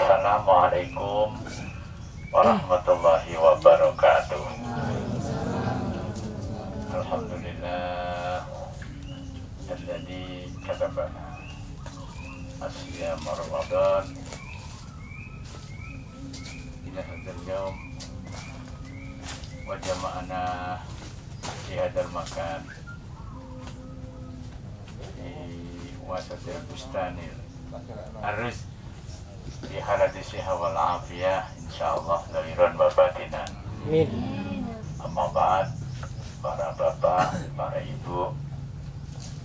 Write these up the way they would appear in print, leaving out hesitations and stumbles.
Assalamualaikum warahmatullahi wabarakatuh. Alhamdulillah alladzi katabana asyam Ramadan ila hadzal yaum wa jama'ana fi hadzal makan di wasatil bustanil harus di halati siha wal afiyah insyaallah lahiran wa batinan. Amin. Amma ba'd, para bapak, para ibu,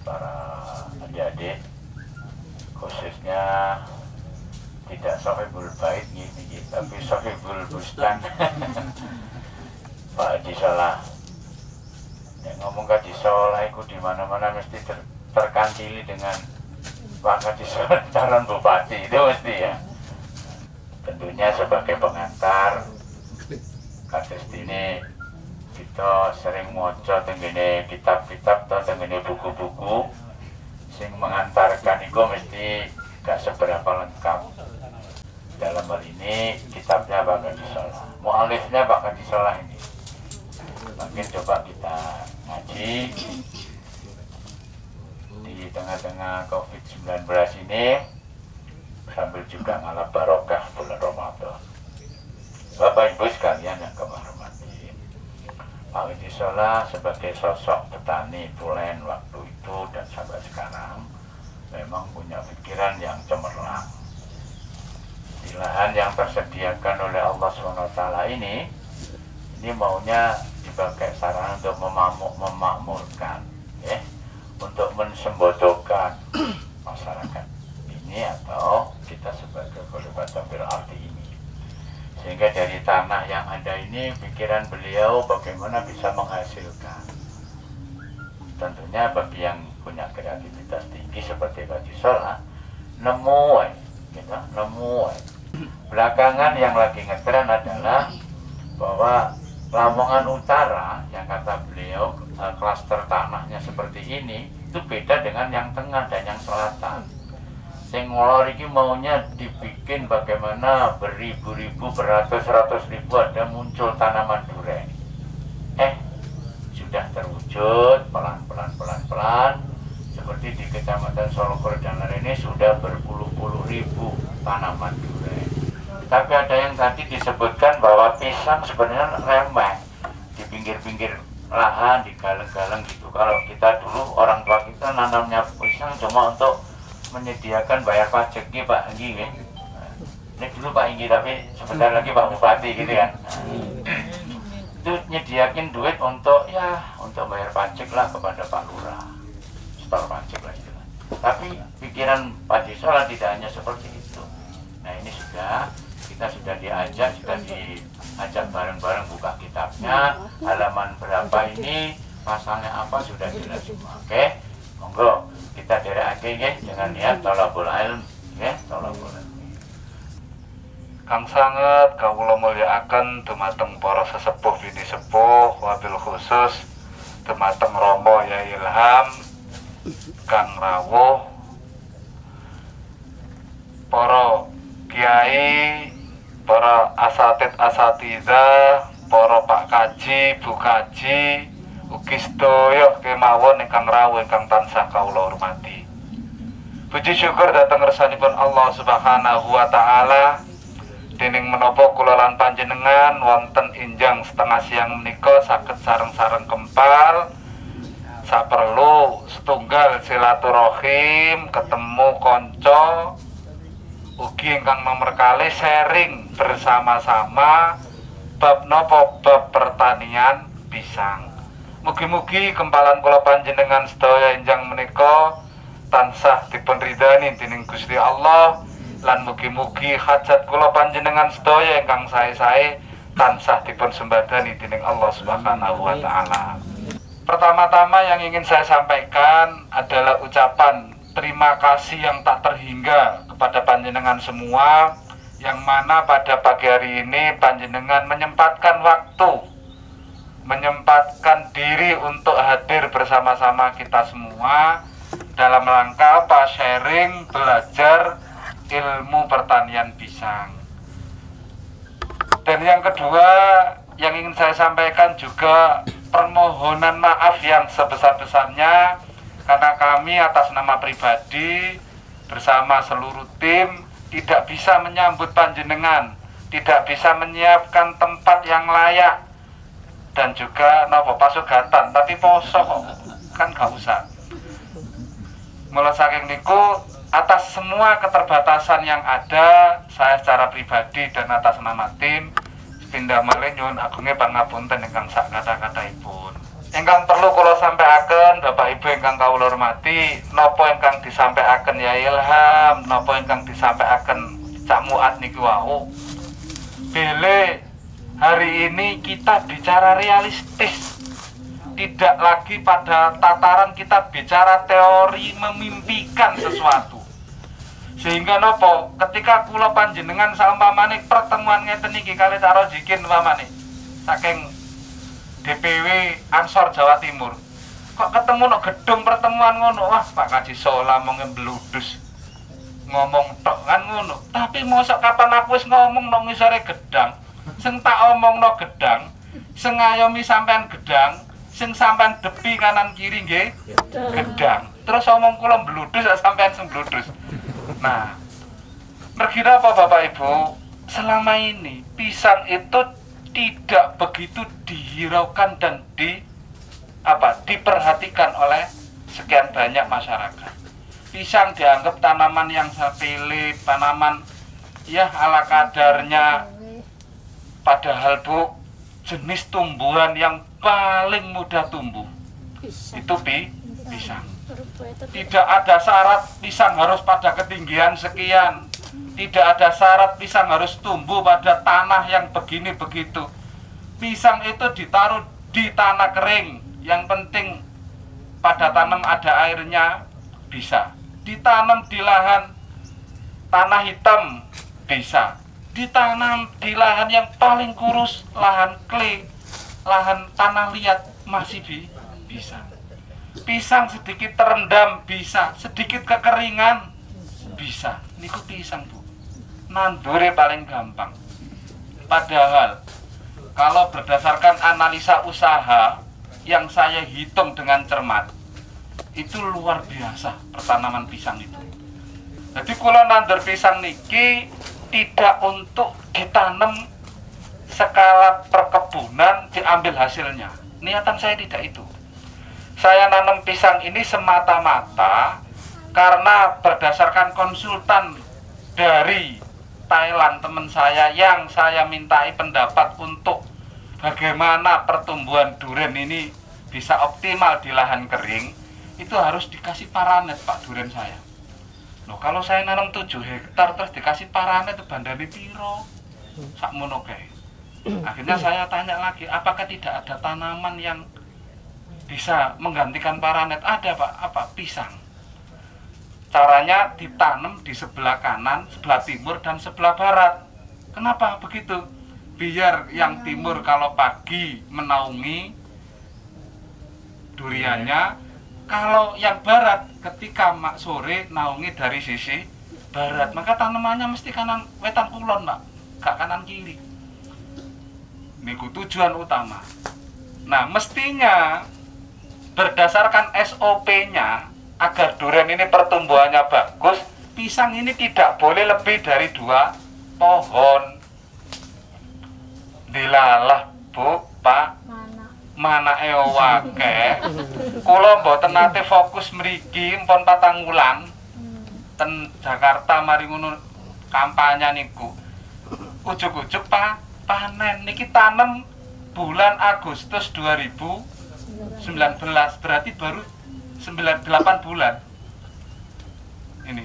para adik-adik, khususnya tidak sahibul bait gini, tapi sahibul bustan. Pak Haji Salah, yang ngomong Haji Salah itu di mana-mana mesti terkantili dengan Pak Haji Salah calon bupati itu mesti ya. Tentunya sebagai pengantar, kados ini kita sering moco tenggene kitab-kitab atau tenggene buku-buku sing mengantarkan itu mesti gak seberapa lengkap. Dalam hal ini kitabnya Pak Haji Salah, mu'alifnya Pak Haji Salah ini. Mungkin coba kita ngaji di tengah-tengah COVID-19 ini sambil juga ngalap barokah bulan Ramadan. Bapak Ibu sekalian yang kami hormati, Pak Haji Salah sebagai sosok petani tulen waktu itu dan sampai sekarang memang punya pikiran yang cemerlang. Di lahan yang tersediakan oleh Allah SWT ini maunya dipakai sarana untuk memakmurkan, ya, untuk mensembodokan masyarakat ini atau kita sebagai khalifah fil ardi ini. Sehingga dari tanah yang ada ini pikiran beliau bagaimana bisa menghasilkan. Tentunya bagi yang punya kreativitas tinggi seperti Haji Salah, nemu. Belakangan yang lagi ngetren adalah bahwa Lamongan Utara yang kata beliau klaster tanahnya seperti ini itu beda dengan yang tengah dan yang selatan. Sing ngolor iki maunya dibikin bagaimana beribu-ribu, beratus-ratus ribu ada muncul tanaman durian. Sudah terwujud pelan-pelan seperti di Kecamatan Solokur dan lain ini sudah berpuluh-puluh ribu tanaman durian. Tapi ada yang tadi disebutkan bahwa pisang sebenarnya remeh di pinggir-pinggir lahan, di galeng-galeng gitu. Kalau kita dulu orang tua kita nanamnya pisang cuma untuk menyediakan bayar pajak gitu Pak Enggi ya. Ini dulu Pak Enggi tapi sebentar lagi Pak Bupati gitu kan. Itu nyediakin duit untuk bayar pajak lah kepada Pak Lurah, setor pajak lah gitu. Tapi pikiran Pak Haji Salah tidak hanya seperti itu. Nah ini kita sudah diajak bareng-bareng buka kitabnya, halaman berapa ini, pasalnya apa sudah jelas semua. Oke, monggo kita derek ya, jangan niat thalabul ilm ya, thalabul ilm. Kang sanget kawula mulyakaken dumateng para sesepuh bini sepuh, wabil khusus dumateng Romo Yai Ilham, Kang Rawuh, para kiai, para asatidzah, para Pak Kaji, Bu Kaji, ugi sedaya kemawon ingkang rawuh ingkang tansah kawula hormati. Puji syukur dhateng ngersanipun Allah Subhanahu wa taala. Dening menapa kula lan panjenengan wonten enjang setengah siang menika saged sareng-sareng kempal saperlu setunggal silaturahim, ketemu kanca, ugi ingkang nomor kalih sharing bersama-sama bab napa bab pertanian pisang. Mugi-mugi kempalan kula panjenengan sedaya enjang menika tansah dipun ridani dening Gusti Allah lan mugi-mugi hajat kula panjenengan sedaya ingkang sae-sae tansah dipun sembadani dening Allah Subhanahu wa taala. Pertama-tama yang ingin saya sampaikan adalah ucapan terima kasih yang tak terhingga kepada panjenengan semua yang mana pada pagi hari ini panjenengan menyempatkan waktu, menyempatkan diri untuk hadir bersama-sama kita semua dalam rangka apa sharing belajar ilmu pertanian pisang. pisang. Dan yang kedua yang ingin saya sampaikan juga permohonan maaf yang sebesar-besarnya karena kami atas nama pribadi bersama seluruh tim tidak bisa menyambut panjenengan, tidak bisa menyiapkan tempat yang layak dan juga nopo pasugatan, tapi poso kok kan gak usah. Mulai saking niku atas semua keterbatasan yang ada, saya secara pribadi dan atas nama tim pindah malih nyuwun agungnya pangapunten ingkang sak kata-kataipun. Ingkang perlu kula sampaikan Bapak Ibu ingkang kawula hormati, napa ingkang disampaikan ya Ilham, napa ingkang disampaikan Cak Muat niki wau. Bele hari ini kita bicara realistis. Tidak lagi pada tataran kita bicara teori memimpikan sesuatu. Sehingga nopo ketika kula panjenengan saumpamane pertemuan ngeten iki kali Cak Rojikin umpamane saking DPW Ansor Jawa Timur. Kok ketemu no gedung pertemuan ngono, wah Pak Kaji Sola ngomongin bludus. Ngomong tok kan ngono. Tapi mosok kapan aku wis ngomong nang ngisore gedang, sing tak omong no gedang, sing ngayomi sampean gedang, sing sampean depi kanan kiri nggih gedang. Terus omong kula bludus sampean sing bludus. Nah, perkira apa Bapak Ibu? Selama ini pisang itu tidak begitu dihiraukan dan diperhatikan oleh sekian banyak masyarakat. Pisang dianggap tanaman yang sepele, tanaman ya ala kadarnya. Padahal Bu, jenis tumbuhan yang paling mudah tumbuh itu pisang. Tidak ada syarat pisang harus pada ketinggian sekian. Tidak ada syarat pisang harus tumbuh pada tanah yang begini begitu. Pisang itu ditaruh di tanah kering. Yang penting pada tanam ada airnya bisa. Ditanam di lahan tanah hitam bisa. Ditanam di lahan yang paling kurus, lahan clay, lahan tanah liat masih bisa. Pisang sedikit terendam bisa, sedikit kekeringan bisa. Niku pisang Bu, nandure paling gampang. Padahal kalau berdasarkan analisa usaha yang saya hitung dengan cermat, itu luar biasa pertanaman pisang itu. Jadi kalau nandur pisang niki tidak untuk ditanam skala perkebunan diambil hasilnya. Niatan saya tidak itu. Saya nanam pisang ini semata-mata karena berdasarkan konsultan dari Thailand teman saya yang saya mintai pendapat untuk bagaimana pertumbuhan durian ini bisa optimal di lahan kering, itu harus dikasih paranet Pak durian saya. Loh, kalau saya nanam 7 hektar terus dikasih paranet itu bandane piro? Sakmono kae. Akhirnya saya tanya lagi, apakah tidak ada tanaman yang bisa menggantikan paranet? Ada Pak, apa? Pisang. Caranya ditanam di sebelah kanan, sebelah timur, dan sebelah barat. Kenapa begitu? Biar yang timur kalau pagi menaungi duriannya, kalau yang barat ketika sore naungi dari sisi barat. Maka tanamannya mesti kanan wetan kulon Pak, gak kanan kiri. Niku tujuan utama. Nah, mestinya berdasarkan SOP-nya agar durian ini pertumbuhannya bagus, pisang ini tidak boleh lebih dari 2 pohon. Dilalah Bu, Pak, mana wake. Kula mboten nate fokus mriki mpun 4 wulan ten Jakarta mari ngono kampanye niku. Ujug-ujug Pak panen niki tanem bulan Agustus 2019, berarti baru 8 bulan ini.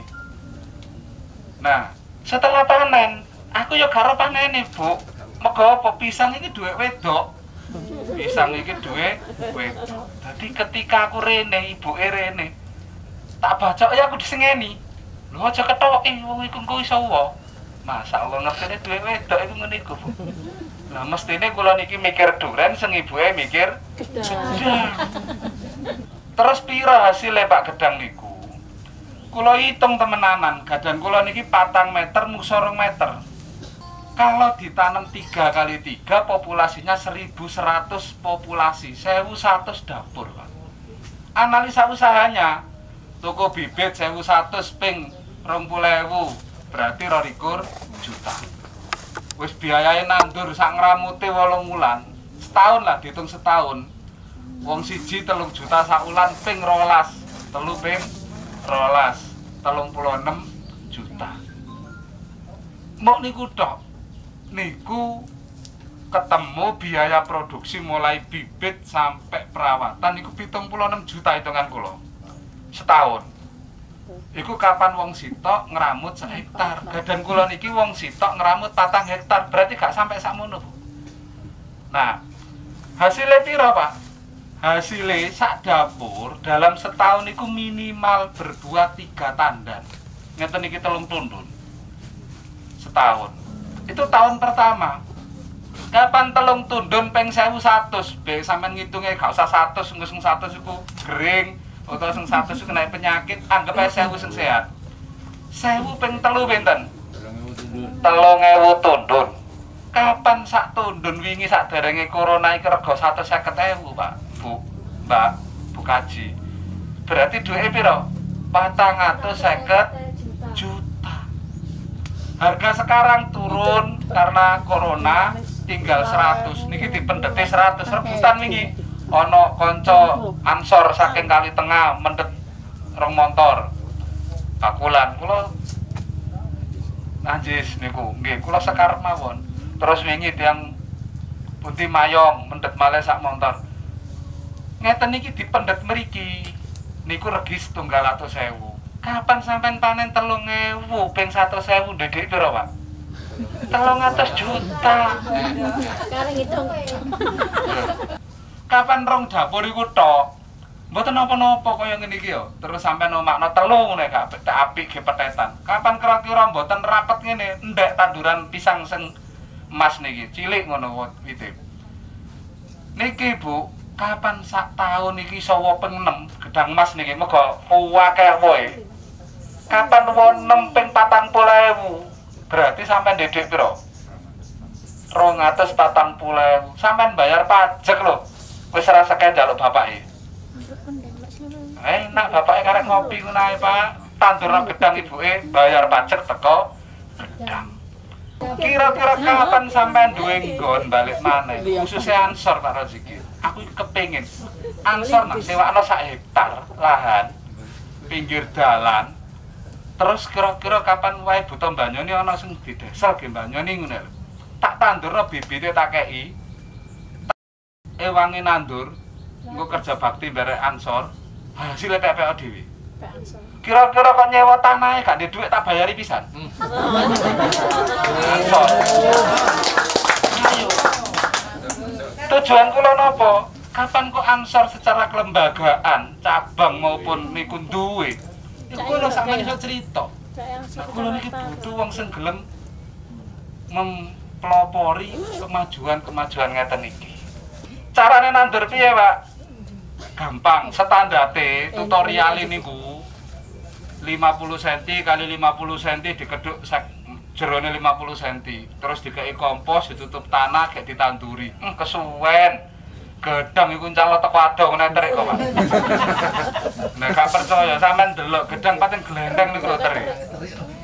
Nah, setelah panen aku ya karo panen nih Bu, mergo apa pisang ini duwe wedok. Pisang ini duwe wedok. Jadi ketika aku rene, ibuke rene, tak baca ya aku disengeni. Lho aja ketoki wong iku engko iso wae. Masa Allah ngertene duwe wedok iku ngene iku Bu. Lah mestine kula niki mikir duren, sing ibuke mikir gedang. Terus pira hasilnya Pak gedang niku? Kula hitung temenanan, gadan kula niki 4 meter mung 2 meter. Kalau ditanam 3 kali 3 populasinya 1100 populasi, 1100 dapur, Pak. Analisa usahanya, toko bibit 1100 ping 20.000, berarti 22 juta. Wis biayai nandur sak ngramute 8 wulan. Setahun lah, dihitung setahun. Wong siji 3 juta sak wulan ping 12, 3 ping 12, 36 juta. Mok niku tok. Niku ketemu biaya produksi mulai bibit sampai perawatan niku 76 juta hitungan kula. Setahun. Iku kapan wong sitok ngramut 1 hektar. Gadan kula niki wong sitok ngramut 4 hektar, berarti gak sampai sakmono, Bu. Nah, hasilnya piro, Pak? Hasilnya sak dapur dalam setahun niku minimal berbuah 3 tandan. Ngeten iki 3 tundun. Setahun. Itu tahun pertama. Kapan 3 tundun ping 1100, be sampean ngitungnya gak usah 100, sing 100 iku gering, utawa sing 100 iku kena penyakit, anggap ae 1000 sing sehat. 1000 ping 3 pinten? 3000 tundun. Kapan sak tundun wingi saderenge corona iki rega 150.000, Pak, Bu, Mbak, Bu Kaji. Berarti duwe piro? 450 juta. Harga sekarang turun karena corona tinggal 100. Niki dipendeti 100 rebutan wingi. Ono konco ansor saking Kali Tengah mendet rong motor. Kakulan kula najis niku. Nggih, kula sekar mawon. Terus wingi tiyang Pundi Mayong mendet malih sak motor. Ngeten niki dipendet mriki. Niku regi 700.000. Kapan sampean panen 3.000 ping 100.000 ndek piro, Pak? 300 juta. Sekarang hitung. Kapan rong dapur iku tok? Mboten napa-napa kaya ngene iki yo. Terus sampean omakno 3 ngene gak apik ge petetan. Kapan kira-kira mboten rapet ngene, ndek tanduran pisang sing emas niki, cilik ngono wite. Niki, Bu, kapan sak tahun iki sawa ping 6 gedang emas niki mergo akeh wohe. Kapan wong 6 ping 40.000, berarti sampean ndedek piro? 240.000. Sampean bayar pajak lho. Wis ora sekeh njaluk bapake. Enak bapake karek ngopi ngono ae, Pak. Tandurna gedang ibuke bayar pajak teko gedang. Kira-kira kapan sampean duwe nggon balik maneh? Khususnya ansor, Pak Roziki. Aku kepengin ansor nang sewakno 1 hektar lahan pinggir dalan. Terus kira-kira kapan wae buta banyune ana sing didesel ge banyune ngono lho. Tak tandurno bibite tak kei. Ewange nandur, engko kerja bakti barek ansor, hasilnya PPO dhewe. Kira-kira kok nyewa tanah gak ndek dhuwit tak bayari pisan. Ansor. Ayo. Tujuan kula napa? Kapan kok ansor secara kelembagaan, cabang maupun niku duwe? Iku lho sampeyan iso crita. Kula niki butuh wong sing gelem mempelopori kemajuan ngeten iki. Carane nandur piye, Pak? Gampang, standarte tutorial niku 50 cm kali 50 cm dikeduk jerone 50 cm. Terus dikei kompos, ditutup tanah, gek ditanduri. Kesuwen. Gedang iku calon teko ado ngene terik kok, Pak. Nek gak percaya sampean delok gedang pating glendeng niku terik.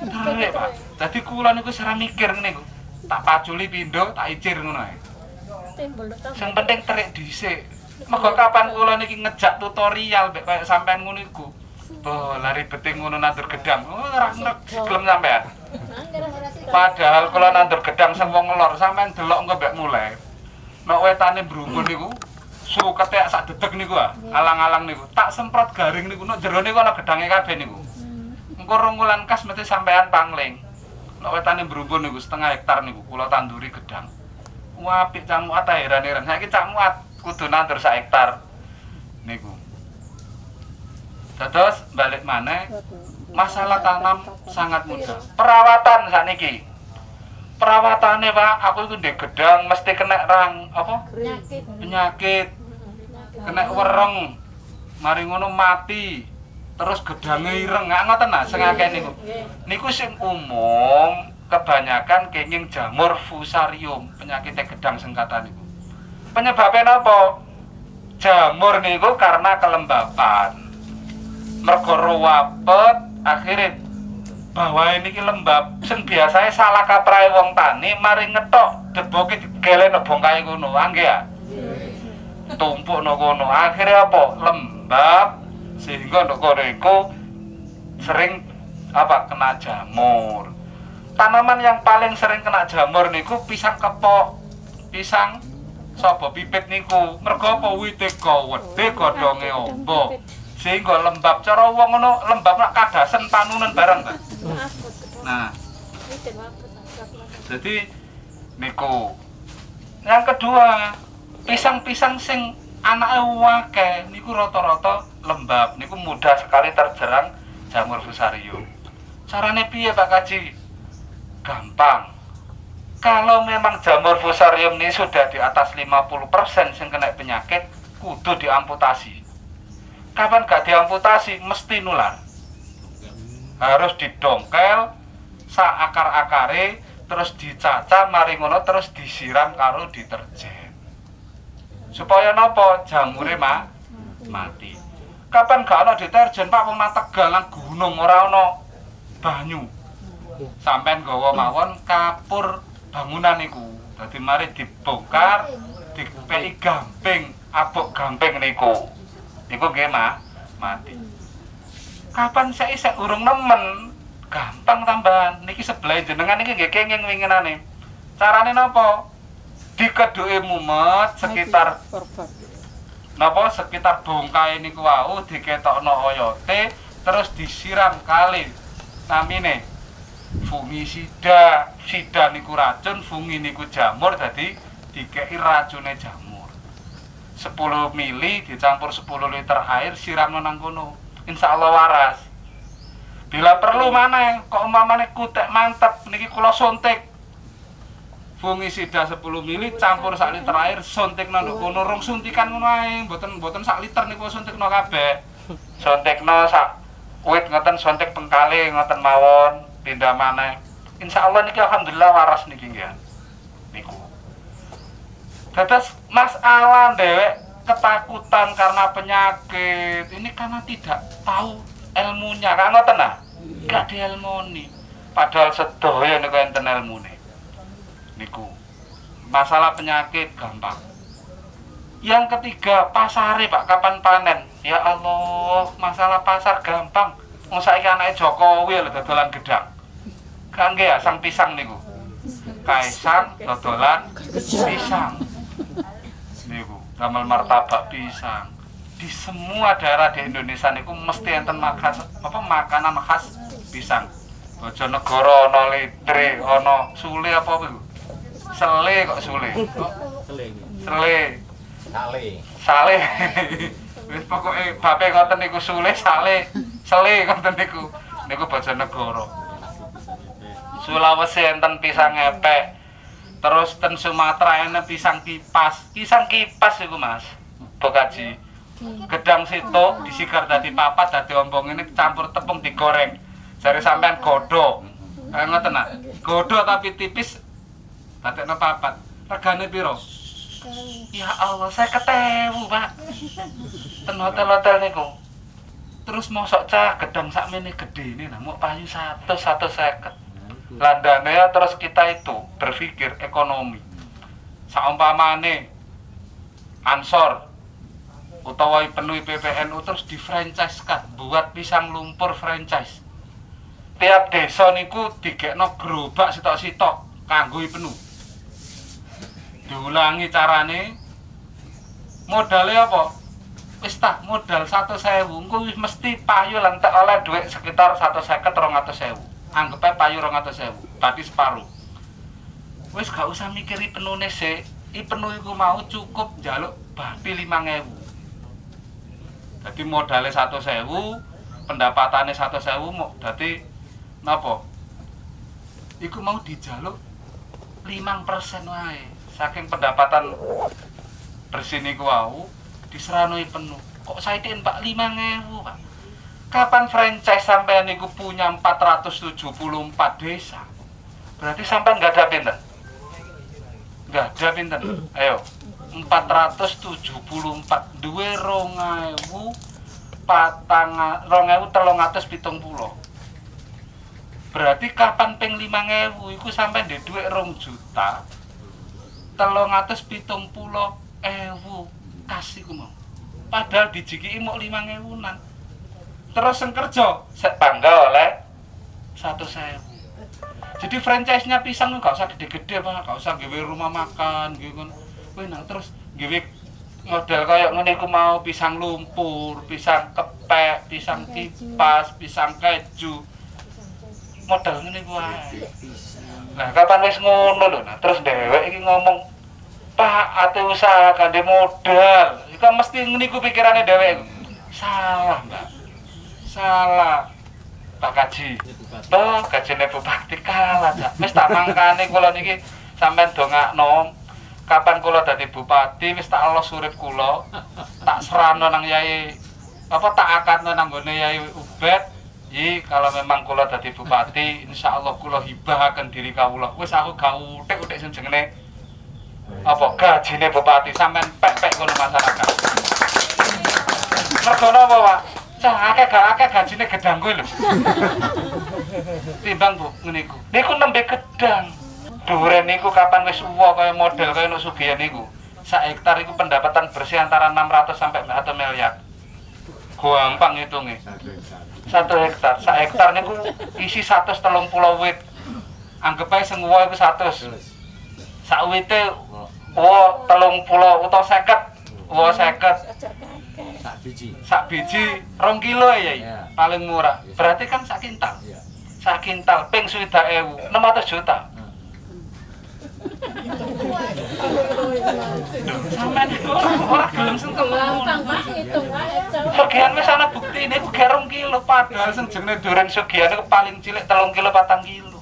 Terik, Pak. Dadi kula niku ora mikir ngene niku. Tak paculi pindho, tak icir ngono ae. Sing penting terik dhisik. Mergo kapan kula niki ngejak tutorial mek kaya sampean ngono iku. Oh, lari beting ngono nandur gedang. Oh, ora gelem sampean. Padahal kula nandur gedang sing wong ngelor, sampean delok engko mbek mulai. Nek wetane brumbun niku su ketek sak dedeg niku alang-alang niku tak semprot garing niku nek jero niku ana gedange kabeh niku. Engko 2 wulan kas mesti sampean pangling. Nek wetane brumbun niku 1/2 hektar niku kula tanduri gedang. Apik cah muat heran-heran. Saiki cah muat kudu nandur 1 hektar niku. Terus balik maneh masalah tanam sangat mudah. Perawatan sakniki. Perawatane, Pak, aku iku ndek gedang mesti kena apa? Penyakit. Kena wereng. Mari ngono mati. Terus gedange ireng. Ngoten nah sing akeh niku. Niku sing umum kebanyakan kenging jamur fusarium, penyakit gedang sengkatan itu. Penyebabnya apa? Jamur niku karena kelembapan. Mergo ruwapet akhirnya bahwa ini lembab sing biasanya salah kaprahe wong tani mari ngetok deboke digelen nang bongkahe kono angge ya tumpuk nang kono akhirnya apa lembab sehingga nang kono iku sering apa kena jamur. Tanaman yang paling sering kena jamur niku pisang kepok, pisang sapa pipit niku mergo apa wite gawedhe godhonge ombo sehingga lembab cara wong ngono lembab nak kadasen panunen bareng Pak. Nah, jadi niku. Yang kedua, pisang-pisang sing anake akeh niku rata-rata lembab, niku mudah sekali terjerang jamur fusarium. Carane piye Pak Kaji? Gampang. Kalau memang jamur fusarium ini sudah di atas 50% sing kena penyakit, kudu diamputasi. Kapan gak diamputasi mesti nular. Harus didongkel sak akar-akare terus dicaca mari ngono terus disiram karo deterjen. Supaya napa jamure mati. Kapan gak ana deterjen Pak wong nang Tegal nang gunung ora ana banyu. Sampeyan gawa mawon kapur bangunan niku. Dadi mari dibongkar, dipeki gamping, abuk gamping niku. Niku nggih mati. Kapan saya isek urung nemen, gampang tambahan. Niki sebelah jenengan niki nggih kenging winginane. Carane napa? Dikeduke mumet sekitar sekitar bongkahe niku wau diketokno oyote terus disiram kali namine fungisida. Sida niku racun, fungi niku jamur dadi dikeki racune jamur. 10 mili dicampur 10 liter air siram nang kono. Insyaallah waras. Bila perlu maneh kok umpamane kutek mantep niki kula suntik. Fungisida 10 mili campur 1 liter air suntik nang kono rong suntikan ngono ae, mboten sak liter niku suntikno kabeh. Suntikno sak wit ngoten suntik pengkale ngoten mawon, pindah maneh. Insyaallah niki alhamdulillah waras niki nggih. Niku. Dados masalah dewek ketakutan karena penyakit ini karena tidak tahu ilmunya kan ngoten nah gak dielmoni padahal sedaya niku enten ilmune niku masalah penyakit gampang. Yang ketiga pasare Pak kapan panen ya Allah masalah pasar gampang wong saiki anake Jokowi lho dodolan gedang kan nggih ya sang pisang niku kaisang dodolan pisang niku damel martabak pisang. Di semua daerah di Indonesia niku mesti enten makanan khas pisang. Bojonegoro ana litre, ana sule apa iku? Sele kok sule. Sele. Sale. Wis pokoke bape ngoten niku sule sale. Sele ngoten niku. Niku Bojonegoro. Sulawesi enten pisang epek. Terus ten Sumatera ene pisang kipas. Pisang kipas iku Mas. Bokaji. Gedang situ disigar dadi papat dadi ompong ini campur tepung digoreng. Jare sampean godho. Kayak ngoten nak. Godho tapi tipis dadekno papat. Regane piro? Ya Allah, 50.000, Pak. Ten hotel-hotel niku. Terus mosok cah gedang sakmene gedene nah mok payu 150. Landane ya terus kita itu berpikir ekonomi. Saumpamane Ansor utawa penuhi PPNU terus di franchise kan buat pisang lumpur franchise. Tiap desa niku digekno gerobak sitok-sitok kanggo penuh. Diulangi carane. Modale apa? Wis tak modal 100.000 engko wis mesti payu lan tak oleh dhuwit sekitar 150-200.000. Anggap ae payu 200.000, berarti separuh. Wis gak usah mikir penune sik. Penu iku mau cukup njaluk babi 5.000. Dadi modale 100.000, pendapatane 100.000 mok dadi napa? Iku mau dijaluk 5% wae. Saking pendapatan bersih niku wau diseranoi penuh. Kok saiki Pak 5.000, Pak? Kapan franchise sampean niku punya 474 desa? Berarti sampai nggak ada pinten? Nggak ada pinten. Ayo, 474 duwe 2.370. Berarti kapan ping 5.000 iku sampai di duit 2.370.000 kasih ku mau. Padahal dijiki mau 5.000-an. Terus sing kerja sek bangga oleh 100.000. Jadi franchise-nya pisang nggak usah gede-gede Pak, nggak usah gawe rumah makan gitu kan. Kowe nang terus gawe model kayak ngene iku mau pisang lumpur, pisang kepek, pisang kipas, pisang keju. Model ngene iku wae. Nah, kapan wis ngono lho, nah terus dhewek iki ngomong, "Pak, ate usaha kandhe modal." Iku mesti ngene iku pikirane dhewek. Salah, Mbak. Salah. Pak Kaji. Toh gajine bupati kalah, Cak. Wis tak mangkane kula niki sampean dongakno. Kapan kula dadi bupati wis tak los urip kula. Tak serano nang Yai apa tak akadno nang gone Yai Ubed. Yi kalau memang kula dadi bupati, insyaallah kula hibahaken diri kawula. Wis aku gak utik-utik sing jenenge apa gajine bupati sampean pek-pek kono masyarakat. Mergo napa, Pak? Cah akeh gajine gedang kuwi lho. Timbang Bu ngene iku. Niku nembe gedang. Dhuwure niku kapan wis uwa kaya model kaya nek Sugiyan niku. Sak hektar iku pendapatan bersih antara 600 sampai 1 miliar. Gampang ngitunge. 1 hektar. Sak hektar niku isi 130 wit. Anggap ae sing uwa iku 100. Sak wite uwa 30 utawa 50. Uwa 50. Sak biji 2 kilo ya, paling murah. Berarti kan sak kintal. Sak kintal ping 60.000, 600 juta. Sampeyan iku ora gelem sentuh. Gampang Pak, hitung ae, Cok. Sugihan wis ana buktine iku 2 kilo padahal sing jenenge duren Sugihan iku paling cilik 3 kilo 4 kilo.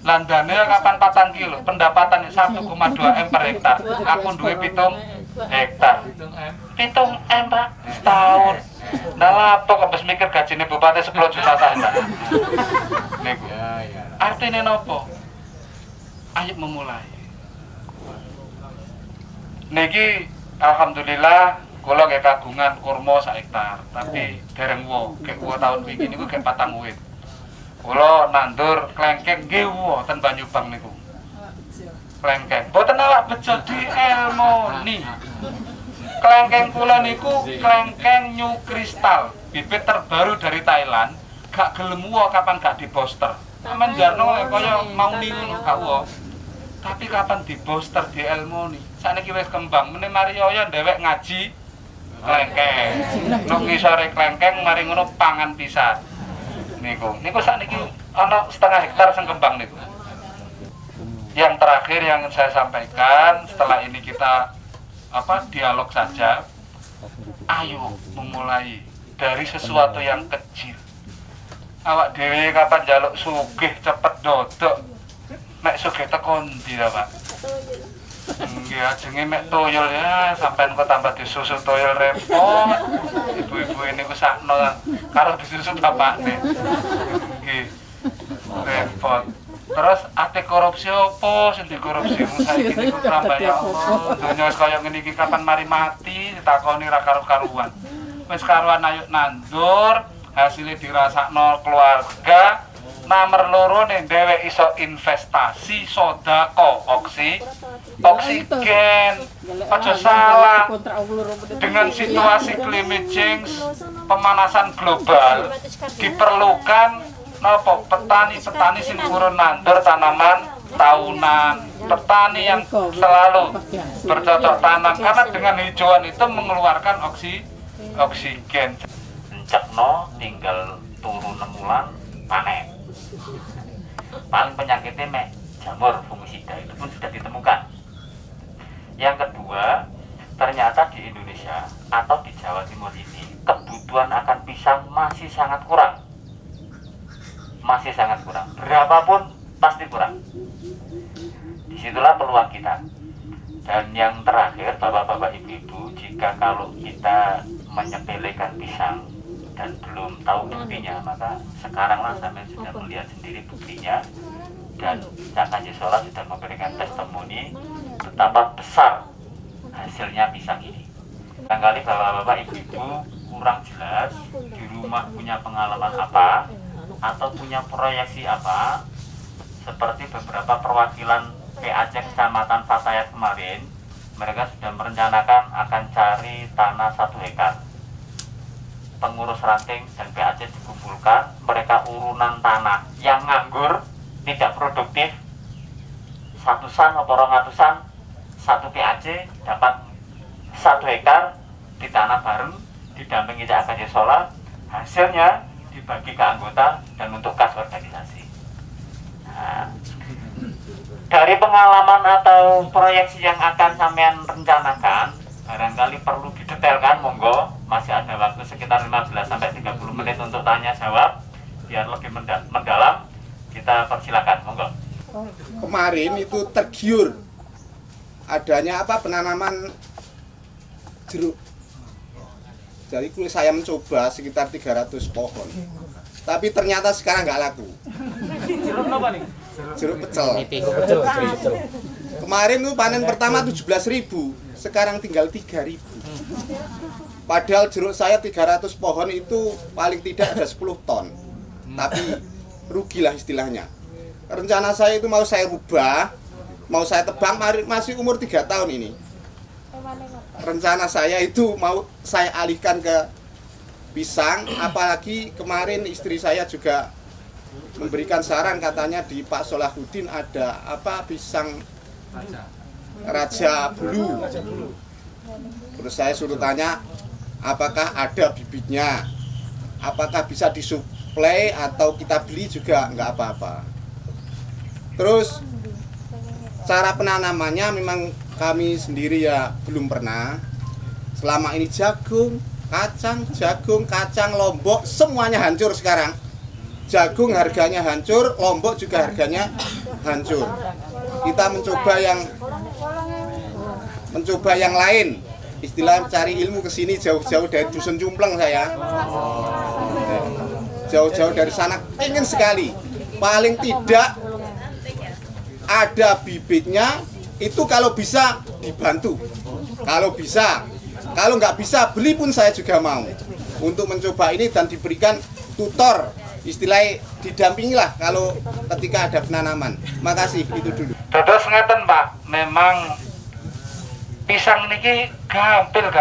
Landane kapan 4 kilo, pendapatan 1,2 M per hektar. Aku duwe 7 hektar. 7 M Pak, setahun. Nah lapo kok mikir gajine bupati 10 juta tahun. Niku. Artine nopo? Ayo memulai. Niki alhamdulillah kula nggih kagungan kurma sak hektar, tapi dereng wo. Kek wo tahun wingi niku kek 4 wit. Kula nandur klengkeng nggih wonten Banyubang niku. Klengkeng. Boten awak bejo di Elmoni. Klengkeng kula niku klengkeng New Crystal, bibit terbaru dari Thailand. Gak gelem wo kapan gak diposter. Sampeyan jarno kaya mau niku gak wo. Tapi kapan diposter di Elmoni. Sakniki wis kembang, meneh Marioyo dhewek ngaji klengkeng. Nang ngisore klengkeng mari ngono pangan pisan. Niku sakniki ana 1/2 hektar sing kembang niku. Yang terakhir yang saya sampaikan setelah ini kita dialog saja. Ayo memulai dari sesuatu yang kecil. Awak dhewe kapan njaluk sugih cepet dodok. Nek sugih teko ndi ta, Pak? Nggih ajenge mek toyol ya, sampean kok tambah disusu toyol repot. Ibu-ibu ini ku sakno karo disusu bapakne. Nggih. Repot. Terus ate korupsi opo sing dikorupsi saiki niku tambah ya Allah. Donya wis kaya ngene iki kapan mari mati ditakoni ra karo-karuan. Wis karuan ayo nandur, hasilnya dirasakno keluarga. Nomor loro nih dhewek iso investasi sodako oksigen. Aja salah. Dengan situasi climate change, pemanasan global diperlukan nopo petani sing kurun nandur tanaman tahunan, petani yang selalu bercocok tanam karena dengan hijauan itu mengeluarkan oksigen. Encekno tinggal turun 6 bulan panen. Paling penyakitnya mek jamur fungisida itu pun sudah ditemukan. Yang kedua, ternyata di Indonesia atau di Jawa Timur ini kebutuhan akan pisang masih sangat kurang. Berapapun pasti kurang. Disitulah peluang kita. Dan yang terakhir, bapak-bapak, ibu-ibu, jika kalau kita menyepelekan pisang dan belum tahu buktinya, maka sekaranglah sampai sudah melihat sendiri buktinya. dan Cak Kanjeng sudah memberikan testimoni betapa besar hasilnya pisang ini. Barangkali bapak-bapak, ibu-ibu kurang jelas di rumah punya pengalaman apa atau punya proyeksi apa, seperti beberapa perwakilan PAC Kecamatan Fatayat kemarin, mereka sudah merencanakan akan cari tanah 1 hektar. Pengurus ranting dan PAC dikumpulkan, mereka urunan tanah yang nganggur, tidak produktif, 100-an atau 200-an, 1 PAC dapat 1 hektar di tanah bareng, didampingi Cak Kanjeng Sola, hasilnya dibagi ke anggota dan untuk kas organisasi. Nah, dari pengalaman atau proyeksi yang akan sampean rencanakan, barangkali perlu didetailkan, monggo. Masih ada waktu sekitar 15-30 menit untuk tanya jawab, biar lebih mendalam. Kita persilakan, monggo. Kemarin itu tergiur adanya penanaman jeruk. Jadi saya mencoba sekitar 300 pohon, tapi ternyata sekarang nggak laku. Jeruk apa nih? Jeruk pecel. Kemarin tuh panen pertama 17.000, sekarang tinggal 3.000. Padahal jeruk saya 300 pohon itu paling tidak ada 10 ton. Tapi rugilah istilahnya. Rencana saya itu mau saya rubah, mau saya tebang, masih umur 3 tahun ini. Rencana saya itu mau saya alihkan ke pisang, apalagi kemarin istri saya juga memberikan saran, katanya di Pak Solahuddin ada pisang Raja Bulu. Terus saya suruh tanya apakah ada bibitnya, apakah bisa disuplai atau kita beli juga nggak apa-apa. Terus cara penanamannya memang kami sendiri ya belum pernah. Selama ini jagung, kacang, lombok semuanya hancur sekarang. Jagung harganya hancur, lombok juga harganya hancur. Kita mencoba yang lain. Istilah cari ilmu ke sini jauh-jauh dari dusun Cumpleng saya. Jauh-jauh dari sana ingin sekali. Paling tidak ada bibitnya, itu kalau bisa dibantu. Kalau bisa, kalau nggak bisa beli pun saya juga mau untuk mencoba ini dan diberikan tutor, istilahnya didampingi lah kalau ketika ada penanaman. Makasih, itu dulu. Terus ngeten Pak, memang pisang niki gampil.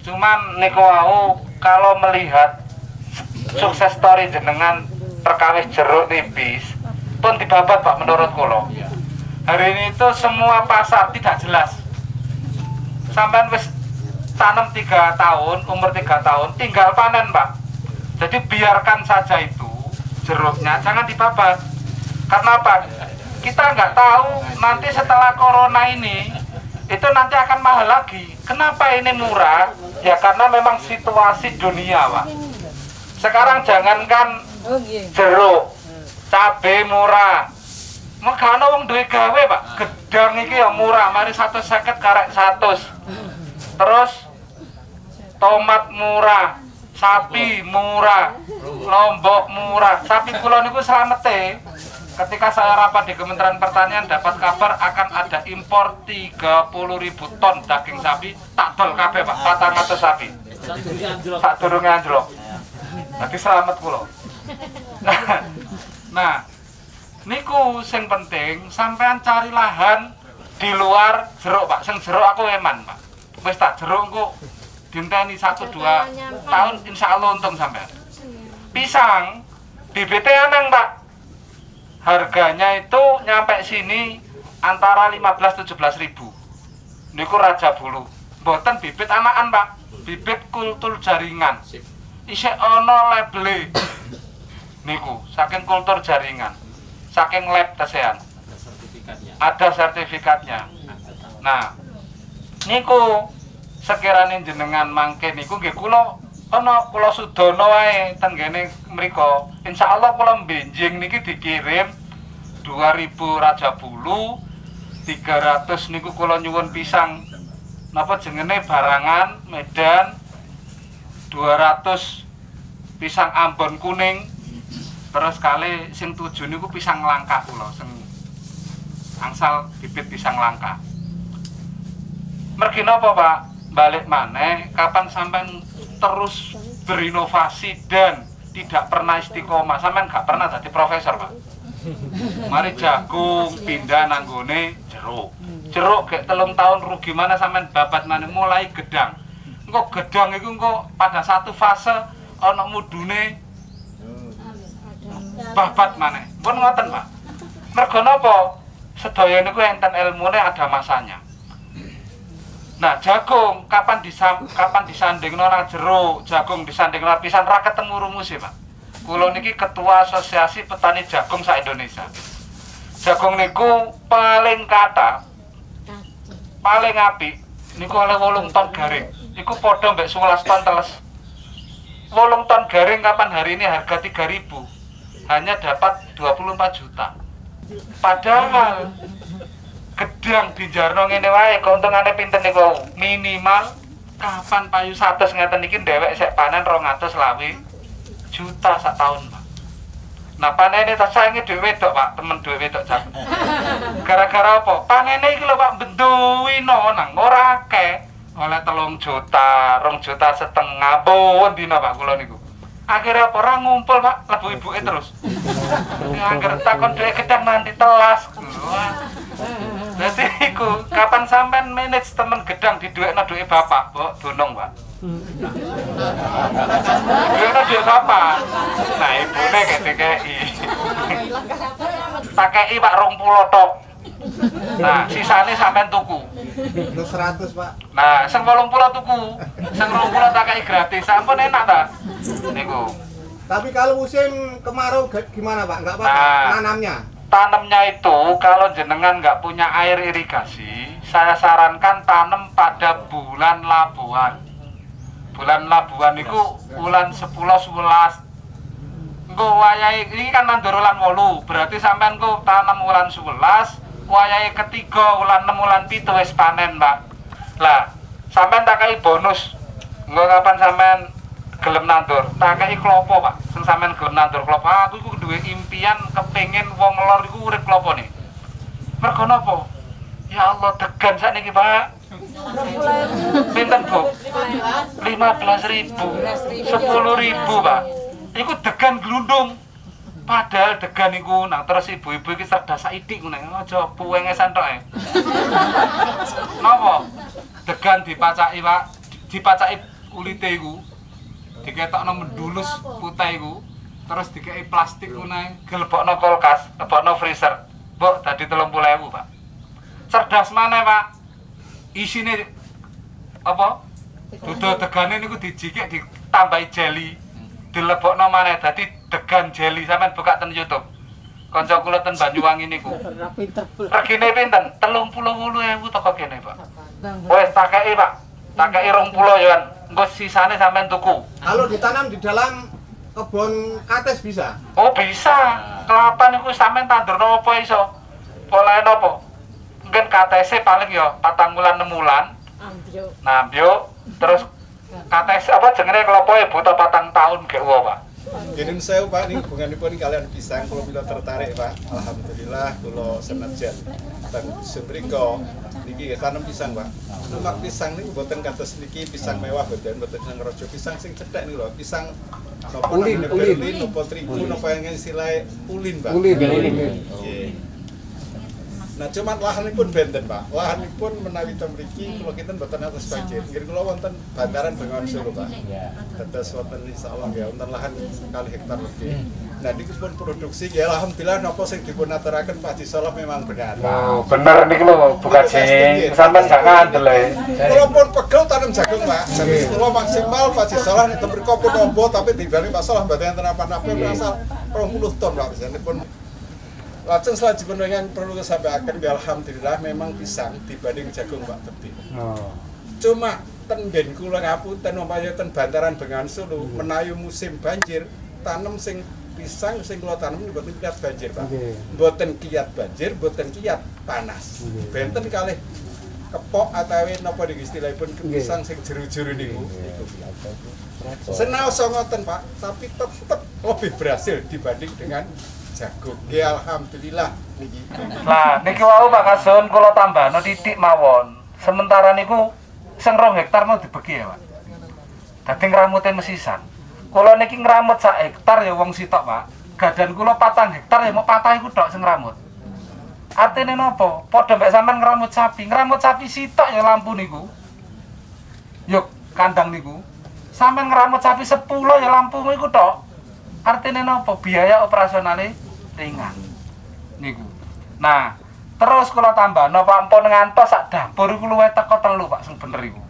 Cuman niku wau kalau melihat sukses story jenengan perkawis jeruk nipis pun dibabat Pak menurut kula. Hari ini itu semua pasar tidak jelas. Sampai wis tanam 3 tahun, umur 3 tahun, tinggal panen Pak. Jadi biarkan saja itu jeruknya, jangan dibabat. Karena apa? Kita nggak tahu nanti setelah corona ini, itu nanti akan mahal lagi. Kenapa ini murah? Ya karena memang situasi dunia Pak. Sekarang jangankan jeruk, cabai murah. Megane wong duwe gawe, Pak. Gedang iki ya murah, mari 150 karek 100. Terus tomat murah, sapi murah, lombok murah. Sapi kula niku slamete. Ketika saya rapat di Kementerian Pertanian dapat kabar akan ada impor 30.000 ton daging sapi, tak dol kabeh, Pak. 400 sapi. Sadurunge anjlok. Dadi slamet kula. Nah, niku sing penting sampean cari lahan di luar jeruk Pak. Sing jeruk aku eman Pak. Wis tak jeruk engko dinteni 1-2 tahun insya Allah untung sampean. Pisang bibitnya aneh Pak. Harganya itu nyampe sini antara 15-17 ribu. Niku Raja Bulu. Mboten bibit anakan Pak. Bibit kultur jaringan. Isih ana labele. Niku saking kultur jaringan. Saking lab tesean. Ada sertifikatnya. Nah, niku sekiranya jenengan mangke niku nggih kula ana kula sudono wae ten ngene mriku. Insyaallah kula benjing niki dikirim 2000 Raja Bulu, 300 niku kula nyuwun pisang napa jenenge Barangan Medan, 200 pisang Ambon kuning. Terus kali sing 7 niku pisang langka kula sing angsal bibit pisang langka. Mergi napa Pak? Balik maneh kapan sampean terus berinovasi dan tidak pernah istiqomah, sampean gak pernah jadi profesor Pak. Mari jagung pindah nanggone jeruk. Jeruk kayak 3 tahun rugi mana sampean babat maneh mulai gedang. Engko gedang iku engko pada satu fase ana mudune babat maneh. Pun ngoten Pak. Mergo napa? Sedaya niku enten ilmune ada masanya. Nah, jagung kapan disandingno nang jeruk, jagung disandingno pisan ra ketemu rumuse, Pak. Kula niki ketua Asosiasi Petani Jagung sa-Indonesia. Jagung niku paling kata paling apik niku oleh 8 ton garing. Iku padha mbek 11 ton teles. 8 ton garing kapan hari ini harga 3.000. Hanya dapat 24 juta. Padahal gedang dijarno ngene wae keuntungane pinten niku minimal kapan payu 100 ngeten iki dhewek sek panen 200 lawi juta sak tahun Pak. Nah panene tak saingi dhewe wedok Pak, temen dhewe wedok jagung. Gara-gara apa? Panene iki lho Pak benduwino nang ora akeh. Oleh 3 juta, 2,5 juta pun dina Pak kula niku. Akhirnya apa orang ngumpul Pak, lebu ibuke terus. Angger takon dhek gedang nanti telas. Jadi iku kapan sampean manage temen gedang diduwekno duwe bapak, Mbok donong, Pak. Duwekno duwe bapak. Nah, ibune KTKI. Tak kei Pak 20 tok. Nah, sisane sampean tuku. 100, Pak. Nah, sing 80 tuku. Sing 20 tak kei gratis. Sampun enak ta? Niku. Tapi kalau musim kemarau gimana, Pak? Enggak apa-apa nanamnya? Tanamnya itu kalau jenengan nggak punya air irigasi, saya sarankan tanam pada bulan Labuhan. Bulan Labuhan itu bulan 10, 11. Engko wayahe ini kan nandur bulan 8, berarti sampean ku tanam bulan 11, wayahe ketiga bulan 6, bulan 7 wis panen, Pak. Lah, sampean tak kai bonus. Engko kapan sampean gelem nandur, tak kai klopo Pak. Sing sampean gelem nandur klopo, aku iku duwe impian kepengin wong lor iku urip klopone. Mergo napa? Ya Allah degan sakniki Pak. Pinten Bu? 15.000, 10.000 Pak. Iku degan glundung. Padahal degan iku nang terus ibu-ibu iki cerdas saidik ngono aja puwengesan tok e. Napa? Degan dipacaki Pak, dipacaki kulite iku. Diketokno mendulus putih iku, terus dikei plastik ngono gelebokno kulkas, lebokno freezer. Mbok dadi 30.000, Pak. Cerdas maneh, Pak. Isine apa? Dudu degane niku dijikik ditambahi jeli. Dilebokno maneh dadi degan jeli. Sampeyan buka ten YouTube. Kanca kula ten Banyuwangi niku. Regine pinten? 38.000 toko kene, Pak. Wes tak kei, Pak. Tak kei 20 yoan. Engko sisane sampean tuku. Kalau ditanam di dalam kebun kates bisa? Oh bisa. Kelapa niku sampean tandurno apa iso? Polahe napa? Mungkin KTC paling ya 4 bulan 6 bulan. Nah, yo terus KTC apa jenenge kelapa e butuh 4 tahun gek uwa, Pak. Kirim saya Pak, ini hubunganipun kalian pisang, kalau bila tertarik Pak, alhamdulillah kalau senajan dan semriko niki tanam pisang Pak. Numpak pisang niku mboten kados niki pisang mewah mboten sing raja pisang sing cethek niku lho, pisang napa ulin napa terigu napa yang istilahé ulin Pak. Ulin. Nggih. Nah, cuman lahanipun benten Pak. Lahanipun menawi ten mriki kula kinten mboten atus banjir. Nggih kula wonten bantaran Bengawan Solo Pak. Dados wonten insyaallah nggih wonten lahan 1 hektar lebih. Nah, niki pun produksi ya alhamdulillah napa sing dipun aturaken Pak Jisoleh memang benar. Oh, bener niki lho Bu Kaji. Sampeyan gak ngandel e. Kula pun pegel tanam jagung Pak. Jadi kula maksimal Pak Jisoleh nek mriku pun ombo tapi dibanding Pak Soleh mboten enten apa-apa asal 20 ton Pak. Pun lajeng selanjutipun dengan perlu sampaikan ya alhamdulillah memang pisang dibanding jagung Pak tebih. Oh. Cuma ten ben kula ngapunten umpamane ten bantaran Bengawan Solo menawi musim banjir tanam sing pisang sing kula tanam mboten kiyat banjir Pak. Mboten kiyat banjir, mboten kiyat panas. Benten kalih kepok atawi napa niki istilahipun pisang sing jeru-jeru niku. Senaosa ngoten Pak, tapi tetep lebih berhasil dibanding dengan jagung. Nggih alhamdulillah niki. Lah niki wau Pak Kasun kula tambahno titik mawon. Sementara niku sing 2 hektar mau dibagi ya, Pak. Dadi ngramute mesisan. Kula niki ngramut 1 hektar ya wong sitok, Pak. Gadan kula 4 hektar ya mau patah iku tok sing ngramut. Artine napa? Padha mek sampean ngramut sapi sitok ya lampu niku. Yuk, kandang niku. Sampeyan ngramut sapi 10 ya lampumu iku tok. Artine napa? Biaya operasionale ringan. Niku. Nah, terus kula tambahno Pak ampun ngantos sak dapur iku luwih teko 3 Pak sing bener iku.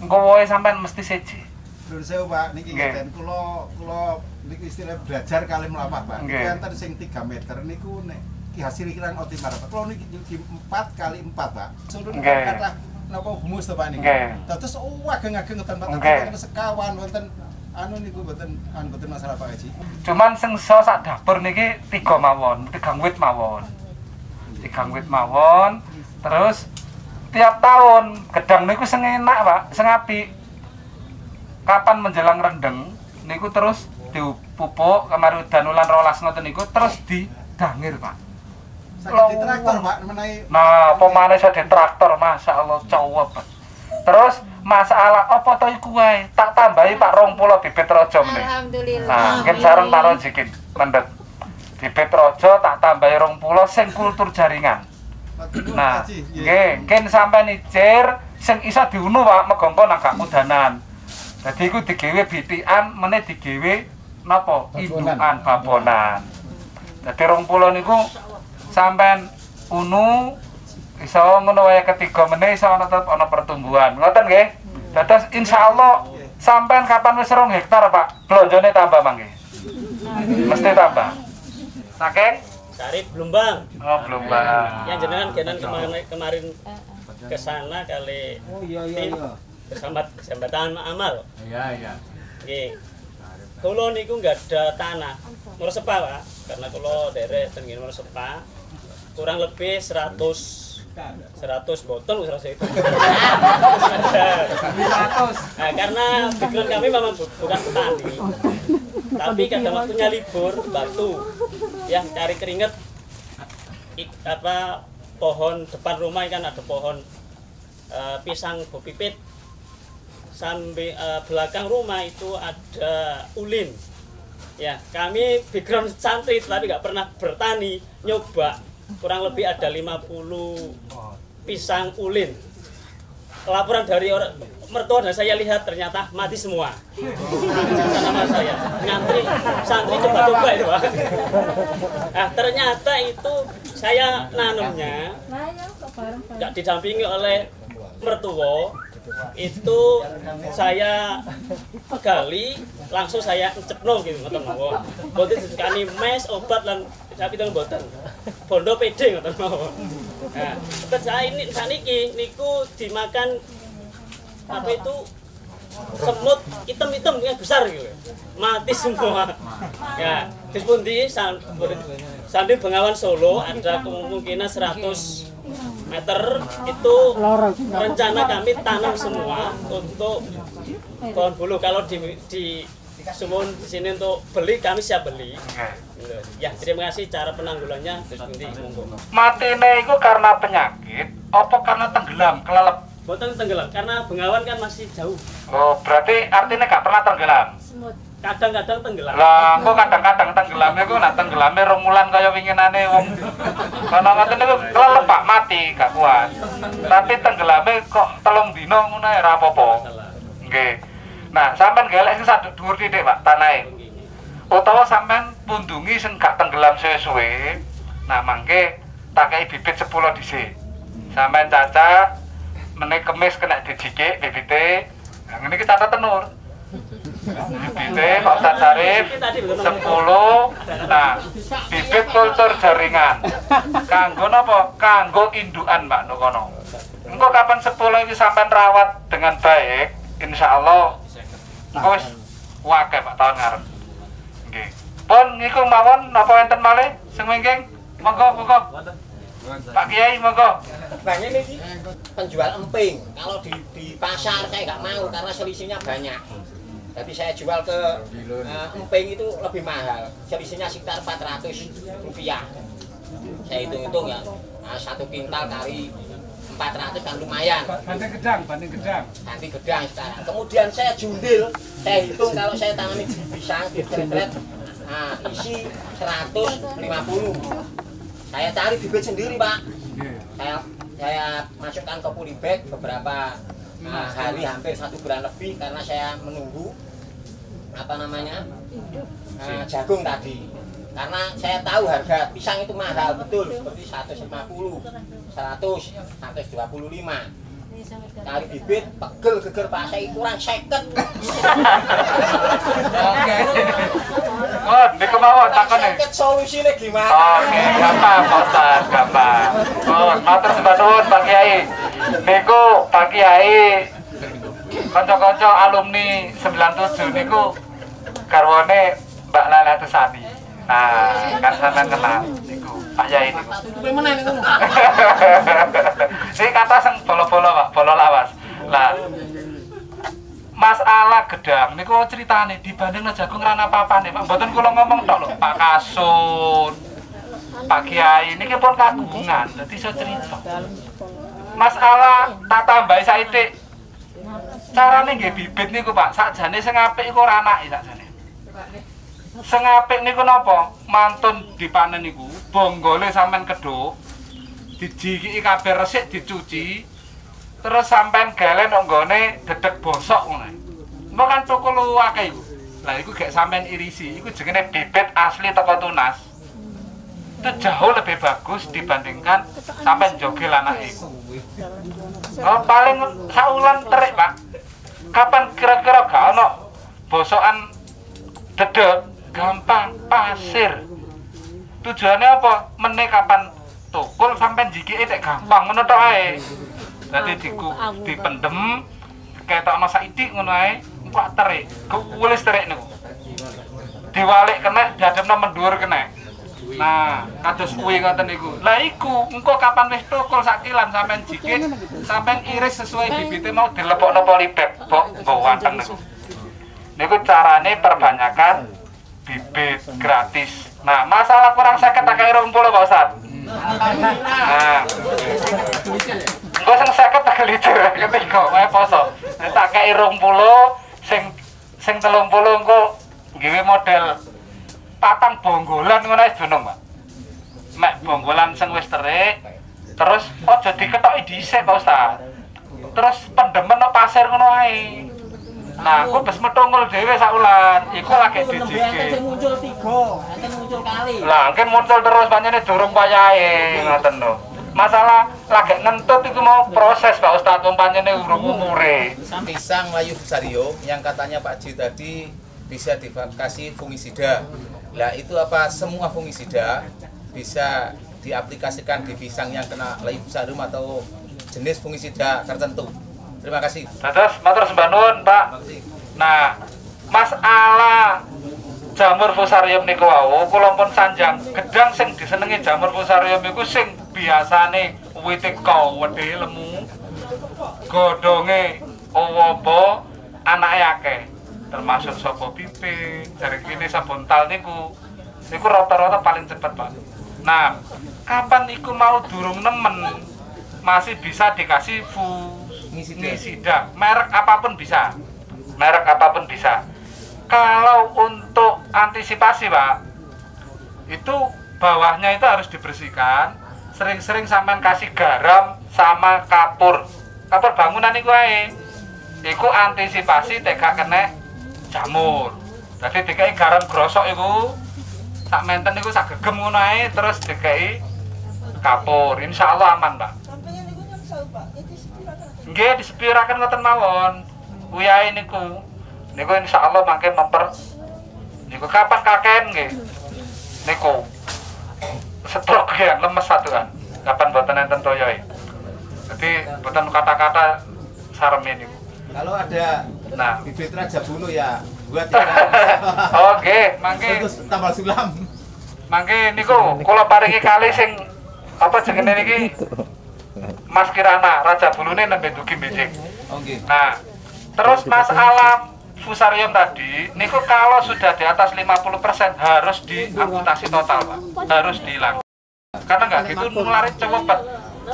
Engko wae sampeyan mesti siji. Lur sewu Pak niki ngeten kula niku istilah belajar kali melampah Pak. Niku enten sing 3 meter niku nek ki hasil kirang optimal Pak. Kula niki 4 kali 4 Pak. Seluruh kata napa humus to Pak niki. Terus ageng-ageng ngeten Pak. Wonten sekawan wonten anu niku mboten masalah Pak Haji. Cuman sing iso sak dapur niki 3 mawon, 3 wit mawon. 3 wit mawon. Terus tiap tahun gedang niku sing enak Pak, sing apik. Kapan menjelang rendeng niku terus dipupuk kemarin udan ulan 12 ngoten niku terus didangir Pak. Saged traktor Pak menawi. Nah, apa maneh iso traktor masyaallah cowok Pak. Terus masalah apa to iku wae tak tambahi Pak 20 bibit raja meneh. Alhamdulillah. Nah, mungkin sareng tak rezekin mendhet. Bibit raja tak tambahi 20 sing kultur jaringan. Nah, nggih, mungkin sampean icir sing iso diunu Pak megongko nang gak mudanan. Dadi iku digawe bitikan meneh digawe napa? Indukan babonan. Dadi 20 niku sampean unu iso ngono wae ketiga meneh iso tetep ana pertumbuhan. Ngoten nggih. Dados insyaallah sampean kapan wis 2 hektar Pak, blonjone tambah mangke. Mesti tambah. Saking Sarip Blumbang. Oh, Blumbang. Yang jenengan kenan kemarin ke sana kali bersama jembatan amal. Iya. Nggih. Kulo niku enggak ada tanah. Meresepa, Pak. Karena kulo derek ten ngene meresepa. Kurang lebih 100 botol usah itu. 100. Nah, karena background kami memang bukan petani. Tapi kadang waktunya libur, batu. Ya, cari keringet. Pohon depan rumah kan ada pohon pisang bu pipit. Sampai belakang rumah itu ada ulin. Ya, kami background santri tapi nggak pernah bertani, nyoba kurang lebih ada 50 pisang ulin. Laporan dari orang mertua dan saya lihat ternyata mati semua. Nama saya ngantri santri coba-coba itu Pak. Nah, ternyata itu saya nanamnya nggak didampingi oleh mertua. Itu saya gali langsung saya encepno gitu ngoten mawon. Mboten ditekani mes obat lan sapi teng mboten. Bondo PD ngoten mawon. Nah, terus saya ini saniki niku dimakan apa itu semut hitam-hitam yang besar gitu. Mati semua. Ya, terus pundi Sandi Bengawan Solo ada kemungkinan 100 meter itu rencana kami tanam semua untuk pohon bulu. Kalau di Sumun di sini untuk beli kami siap beli. Ya, terima kasih cara penanggulannya terus nanti monggo. Matine iku karena penyakit apa karena tenggelam kelelep? Boten tenggelam karena Bengawan kan masih jauh. Oh, berarti artinya gak pernah tenggelam. Kadang-kadang tenggelam. Lah, kok kadang-kadang tenggelamnya kok nak tenggelamnya romulan kaya winginane wong. Karena ngoten niku kelelep Pak mati gak kuat. Tapi tenggelamnya kok 3 dina ngono ae ora apa-apa. Nggih. Nah, sampean golek sing sak dhuwur titik Pak tanahe. Utawa sampean pundungi sing gak tenggelam suwe-suwe. Nah, mangke tak kei bibit 10 dhisik. Sampean cacah meneh kemis kena dijikik bibite. Nah, ngene iki catat tenur. Bibit Pak Ustaz Sarif 10. Nah, bibit kultur jaringan. Kanggo napa? Kanggo indukan Mbak Nukono. Engko kapan 10 iki sampean rawat dengan baik, insyaallah engko wis akeh Pak tahun ngarep. Nggih. Pun niku mawon napa enten malih sing wingking? Monggo. Pak Kiai monggo. Nah ini sih penjual emping. Kalau di pasar saya nggak mau karena selisihnya banyak. Jadi saya jual ke emping itu lebih mahal, selisihnya sekitar 400 rupiah. Saya hitung-hitung ya, 1 kintal kali 400 kan lumayan. Banding gedang. Nanti gedang sekarang. Kemudian saya jundil, saya hitung kalau saya tanami pisang di tret-tret, isi 150. Saya cari bibit sendiri, Pak. Saya masukkan ke polybag beberapa hari, hampir 1 bulan lebih, karena saya menunggu jagung tadi. Karena saya tahu harga pisang itu mahal betul, seperti 150, 100, 125. Cari bibit, pegel geger Pak, saya kurang 50. Oke. Oh, niku mawon takone. 50 solusine gimana? Oke, gampang Pak Ustaz, gampang. Oh, matur sembah nuwun Pak Kiai. Niku Pak Kiai kanca-kanca alumni 97 niku garwane Mbak Lala Tusani. Nah, kan sampean kenal niku Pak Yai niku. Ini kata sing bolo-bolo Pak, bolo lawas. Lah masalah gedang niku ceritane dibandingno jagung ra apa-apane Pak. Mboten kula ngomong tok lho, Pak Kasun, Pak Kiai niki pun kagungan, dadi iso cerita. Masalah tak tambahi saithik. Carane nggih bibit niku Pak, sakjane sing apik iku ora anake sakjane. Sing apik niku napa? Mantun dipanen niku, bonggole sampean kedhuk, dijikiki kabeh resik dicuci, terus sampean galen nang nggone dedeg bosok ngono. Mbok kan cukul akeh iku. Lah iku gek sampean irisi, iku jenenge bibit asli teko tunas. Itu jauh lebih bagus dibandingkan sampean jogel anak iku. Oh, paling saulan terik, Pak. Kapan kira-kira gak ono bosokan dedeg? Gampang, pasir. Tujuannya apa? Meneh kapan tukul sampean jikike nek gampang ngono tok ae. Dadi dipendem ketokno saithik ngono ae, engko terik. Kuwulis terik niku. Diwalik kena, diademno mendhuwur kena. Nah, kados kuwi ngoten niku. Lah iku engko kapan wis tukul sakilan sampean jikik, sampean iris sesuai bibite mau dilepokno polybag, mbok wanteng niku. Niku carane perbanyakan bibit gratis. Nah, masalah kurang 50 tak kaya 20 Pak Ustaz. Nah. Engko sing 50 tak liter ketika wae poso. Tak kaya 20 sing 30 engko nggawe model patang bonggolan ngono wis dunung, Pak. Mek bonggolan sing wis terik, terus aja diketoki dhisik, Pak Ustaz. Terus pendemen nang pasir ngono ae. Nah, aku wis metungul dhewe saulan, iku lagi dijiki. Muncul 3, nanti muncul kali. Lah, mungkin muncul terus pancene durung wayahe ngoten lho. Masalah lagi ngentut itu mau proses Pak Ustaz, pancene urung umure. Pisang layu Sario yang katanya Pak Ji tadi bisa dikasih fungisida. Lah itu apa semua fungisida bisa diaplikasikan di pisang yang kena layu Sario atau jenis fungisida tertentu. Terima kasih. Terus matur sembah nuwun, Pak. Nah, masalah jamur fusarium niku wau kula pun sanjang. Gedang sing disenengi jamur fusarium iku sing biasane wite kawedhe lemu. Godhonge owo-owo, anake akeh. Termasuk sapa pipi, jare kene sabontal niku. Niku rata-rata paling cepet, Pak. Nah, kapan iku mau durung nemen masih bisa dikasih fungisida, merek apapun bisa. Merek apapun bisa. Kalau untuk antisipasi, Pak, itu bawahnya itu harus dibersihkan. Sering-sering sampean kasih garam sama kapur. Kapur bangunan iku ae. Iku antisipasi tegak kena jamur. Jadi dikai garam grosok iku sak menten iku sak gegem ngono ae, terus dikai kapur. Insyaallah aman, Pak. Nggih, disepiraken ngoten mawon. Uyahe niku. Niku insyaallah mangke memper. Niku kapan kaken nggih. Niku. Stroke ya, lemes satuan. Kapan boten enten toyoe. Jadi boten kata-kata sareme niku. Kalau ada bibit raja bulu ya buat ya. Oke, mangke terus tambal sulam. Mangke niku kula paringi kali sing apa jenenge niki? Mas Kirana, raja bulune nembe dugi becik. Oke. Nah, terus masalah fusarium tadi, niku kalau sudah di atas 50% harus diamputasi total, Pak. Harus dihilang. Karena nggak gitu nulari cepet.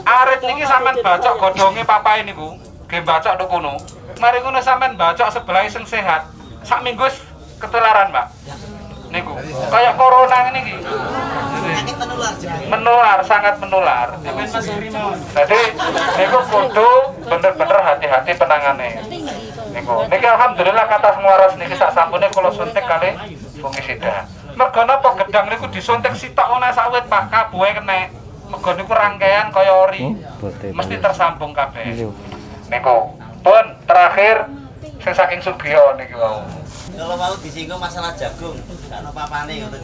Arit niki sampean bacok godhonge papae niku, nggih bacok tok kono. Mari ngono sampean bacok sebelah sing sehat. Sak minggu ketularan, Pak. Niku kayak corona ini Penyakit menular juga. menular, sangat menular. Jadi niku kudu bener-bener hati-hati penangannya. Niku niki alhamdulillah kata nguaras niki sak sampune kula suntik kali fungisida. Mergo napa gedang niku disuntik sitok ana sawit Pak, kabuhe kena. Mergo niku rangkaian kaya ori. Mesti tersambung kabeh. Niku pun terakhir sing saking Sugiyo niki wau. Kalau mau disinggung masalah jagung, nggak ada apa-apanya gitu.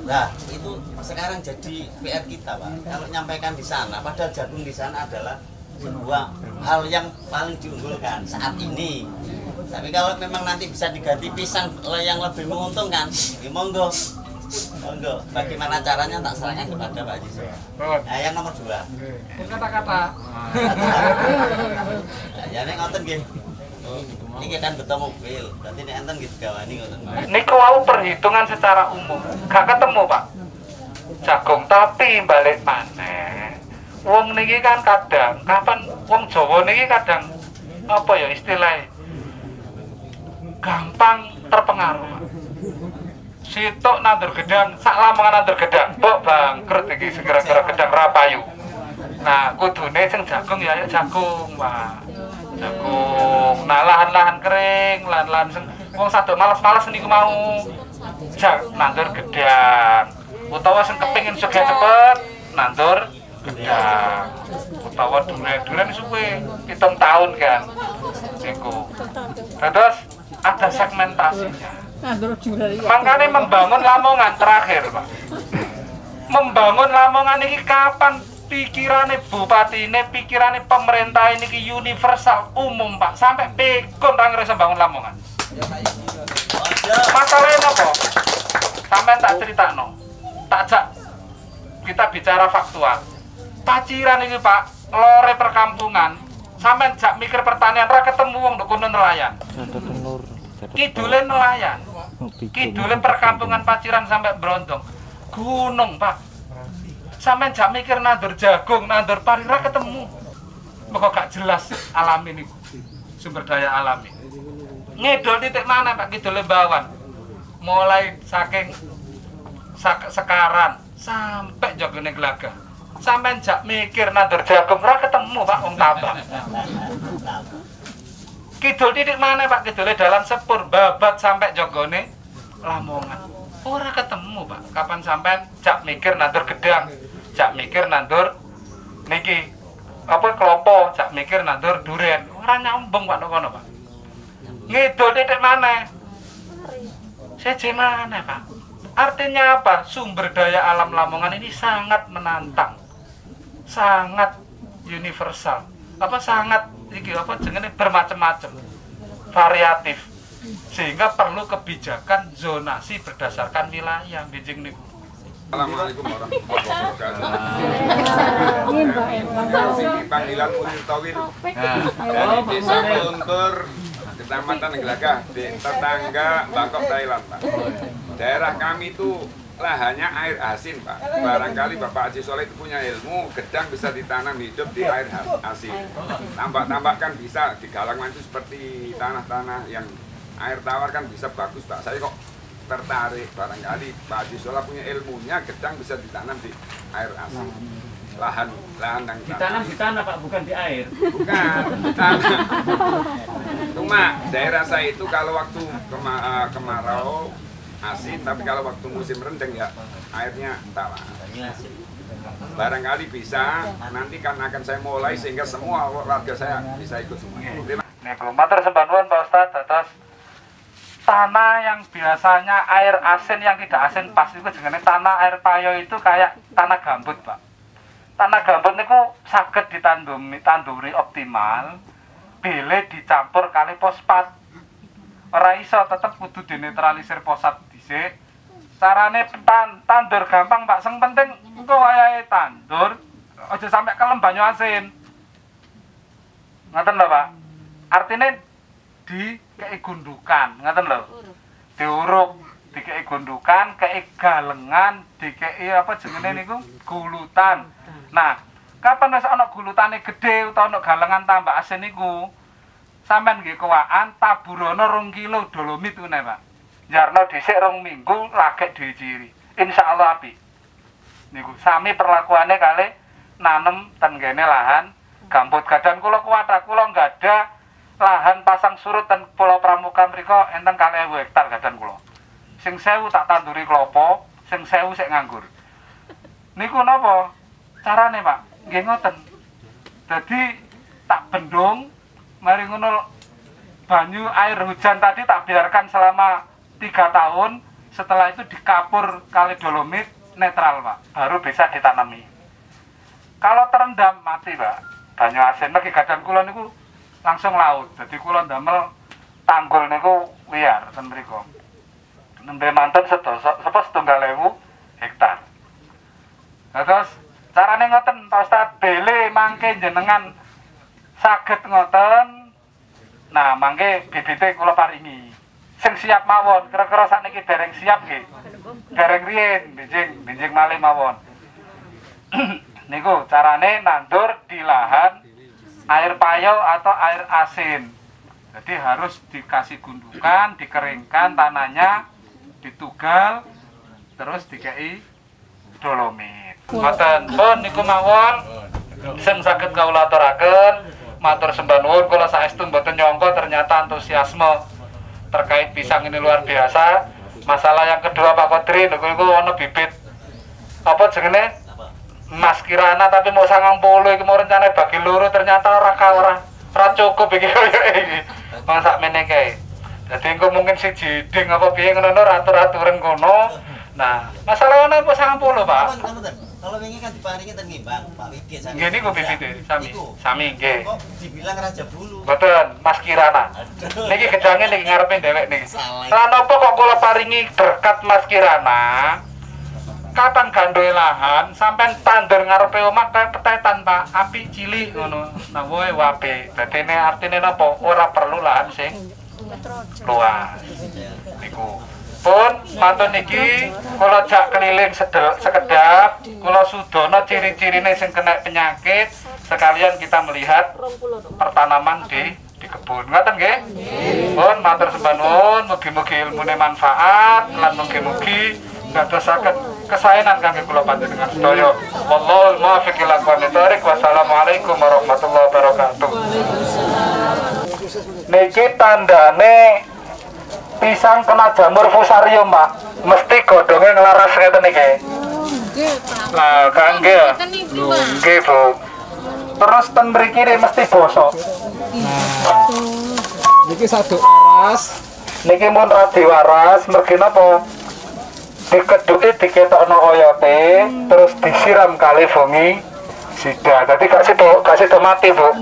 Nah, itu sekarang jadi PR kita, Pak. Kalau nyampaikan di sana, padahal jagung di sana adalah sebuah hal yang paling diunggulkan saat ini. Tapi kalau memang nanti bisa diganti pisang yang lebih menguntungkan, ya monggo. Monggo. Bagaimana caranya tak serahkan kepada Pak Haji. Nah, yang nomor 2. Kata-kata. Ya nek ngoten nggih. Ini kan betul mobil, berarti ini enten gitu gawani ngoten. Niku wau perhitungan secara umum. Gak ketemu, Pak. Jagung tapi balik maneh. Wong niki kan kadang kapan wong Jawa niki kadang apa ya istilahnya gampang terpengaruh. Pak. Sitok nandur gedang, sak lamongan nandur gedang, mbok bangkrut iki segera-gera gedang rapayu. Nah, kudune sing jagung ya jagung, Pak. Jagung, nah lahan-lahan kering, lahan-lahan wong sadok males-males niku mau nandur gedang. Utawa sing kepengin sugih cepet nandur gedang. Utawa duren suwe 7 tahun kan. Niku. Terus ada segmentasinya. Makanya membangun Lamongan terakhir, Pak. Membangun Lamongan ini kapan? Pikirane bupati ini, pikirane pemerintah ini ki universal umum Pak, sampai pikun orang ngerasa bangun Lamongan. Masalahnya apa? Sampai tak cerita no, tak jak kita bicara faktual. Paciran ini Pak, lore perkampungan, sampai jak mikir pertanian, ra ketemu wong nduk kono nelayan. Kidule nelayan, kidule perkampungan Paciran sampai Brondong, gunung Pak. Sampai jak mikir nandur jagung, nandur pari ra ketemu. Kok gak jelas alami niku. Sumber daya alami. Ngidul titik mana Pak Kidul Lembawan. Mulai saking Sekaran sampai Jogone Glagah. Sampai jak mikir nandur jagung ra ketemu Pak wong tambang. Kidul titik mana Pak Kidule dalan sepur babat sampai Jogone Lamongan. Ora ketemu Pak. Kapan sampai jak mikir nandur gedang. Jak mikir nandur niki apa klopo, jak mikir nandur duren. Ora nyambung Pak kono Pak. Ngidul titik mana? Seje mana Pak? Artinya apa? Sumber daya alam Lamongan ini sangat menantang. Sangat universal. Apa sangat iki apa jenenge bermacam-macam. Variatif. Sehingga perlu kebijakan zonasi berdasarkan wilayah bijing niku. Assalamualaikum warahmatullahi wabarakatuh. Panggilan Munir Tawil dari Desa Peluntur, Kecamatan Glagah, di tetangga Bangkok, Thailand, Pak. Daerah kami itu lahannya air asin, Pak. Barangkali Bapak Haji Soleh itu punya ilmu, gedang bisa ditanam hidup di air asin. Tambak-tambak kan bisa, di Galangan itu seperti tanah-tanah yang air tawar kan bisa bagus, Pak. Saya kok tertarik, barangkali Pak Haji Soleh punya ilmunya, gedang bisa ditanam di air asin. Lahan yang ditanam di tanah Pak, bukan di air. Bukan, tanah. Cuma daerah saya itu kalau waktu kemarau asin, tapi kalau waktu musim rendeng ya airnya tawar. Barangkali bisa, nanti kan akan saya mulai sehingga semua warga saya bisa ikut semua. Niku matur sembah nuwun Pak Ustadz atas tanah yang biasanya air asin yang tidak asin pas itu jenenge tanah air payo itu kayak tanah gambut, Pak. Tanah gambut niku saged ditanduri optimal bila dicampur kali fosfat. Ora iso tetep kudu dinetralisir fosfat dhisik. Carane tandur gampang, Pak. Sing penting engko wayahe tandur aja sampai kelem banyu asin. Ngoten lho, Pak. Artinya dikei gundukan, ngoten lho. Diuruk, dikei gundukan, kei galengan, dikei apa jenenge niku? Gulutan. Nah, kapan wis ana gulutane gedhe utawa ana galengan tambah asin niku, sampean nggih kewaan taburana 2 kilo dolomit ngene, Pak. Jarno dhisik 2 minggu lagek diciri. Insyaallah apik. Niku sami perlakuane kalih nanem ten kene lahan gambut gadan kula kuwata kula nggada lahan pasang surut ten Pulau Pramuka mriku enten 2.000 hektar gadan kula. Sing 1000 tak tanduri klopo, sing 1000 sik nganggur. Niku napa? Carane, Pak? Nggih ngoten. Dadi tak bendung mari ngono banyu air hujan tadi tak biarkan selama 3 tahun, setelah itu dikapur kali dolomit netral, Pak, baru bisa ditanami. Kalau terendam mati, Pak. Banyu asin lagi gadan kula niku langsung laut. Jadi kula ndamel tanggul niku liar ten mriku. Nembe mantun sedasa 7.000 hektar. Nah, terus carane ngoten, Pak Ustaz, bele mangke jenengan saged ngoten. Nah, mangke bibite kula paringi. Sing siap mawon, kira-kira sakniki dereng siap nggih. Dereng riyen, benjing malih mawon. Niku carane nandur di lahan air payau atau air asin. Jadi harus dikasih gundukan, dikeringkan tanahnya, ditugal, terus dikei dolomit. Ngoten pun niku mawon sing saged kawula aturaken. Matur sembah nuwun, kula saestu mboten nyangka ternyata antusiasme terkait pisang ini luar biasa. Masalah yang kedua Pak Kodri, niku ana bibit apa jenenge? Mas Kirana tapi mau 90 iki mau rencana bagi loro ternyata ora cukup iki koyo iki. Wong sak meneh. Dadi engko mungkin siji ding apa piye ngono atur-aturan kono. Nah, masalah ana apa 90, Pak? Kalau wingi kan diparingi ten ngimbang, Pak Wiki sami. Nggih niku bibite sami. Sami nggih. Kok dibilang Raja Bulu? Mboten, Mas Kirana. Niki gedange niki ngarepe dhewek niki. Lah napa kok kula paringi berkat Mas Kirana? Kapan gandoe lahan sampean tandur ngarepe omah kaya petetan, Pak. Api cilik ngono. Nah wae wape. Dadine artine napa? Ora perlu lahan sing luas. Niku. Pun mantun niki kula jak keliling sekedap, kula sudono ciri-cirine sing kena penyakit, sekalian kita melihat pertanaman di kebun. Ngoten nggih? Pun matur sembah nuwun, mugi-mugi ilmune manfaat lan mugi-mugi ndadosaken kesaenan kangge kula panjenengan sedaya. Wallahul muwaffiq ila aqwamit thoriq. Wassalamualaikum warahmatullahi wabarakatuh. Niki tandane pisang kena jamur fusarium, Pak. Mesti godhonge nglaras ngeten iki. Nah, kangge. Nggih, Bu. Terus ten mriki mesti bosok. Niki saduk waras. Niki mun radi waras, mergi napa? Dikeduki diketokno oyote, terus disiram kali fungi sida. Dadi gak sida mati, Bu.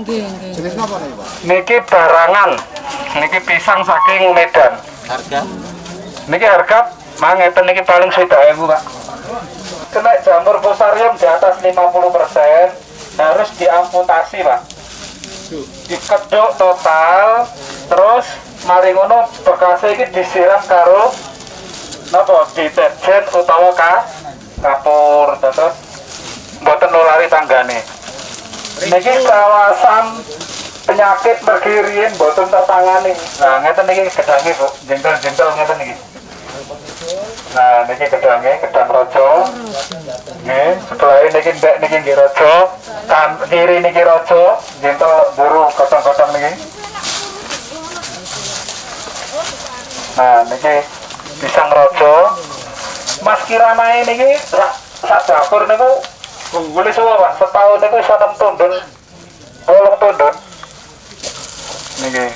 Jenis napa niki, Pak? Niki barangan. Niki pisang saking Medan. Harga? Niki harga mangeten niki paling 20.000, Pak. Kena jamur fusarium di atas 50% harus diamputasi, Pak. Dikeduk total, terus mari ngono bekase iki disiram karo napa deterjen utawa kapur, terus mboten nulari tanggane. Niki kawasan penyakit mergi mboten tertangani. Nah, ngeten niki gedange, Bu. Jengkel-jengkel ngeten niki. Nah, niki gedange, gedang raja. Nggih, setelah niki ndek niki nggih raja, kan kiri niki raja, jengkel buru kotong-kotong niki. Nah, niki pisang raja. Mas Kirana niki sak dapur niku gunggule suwe, Pak. Setahun niku iso 6 tundun. 8 tundun. Nggih.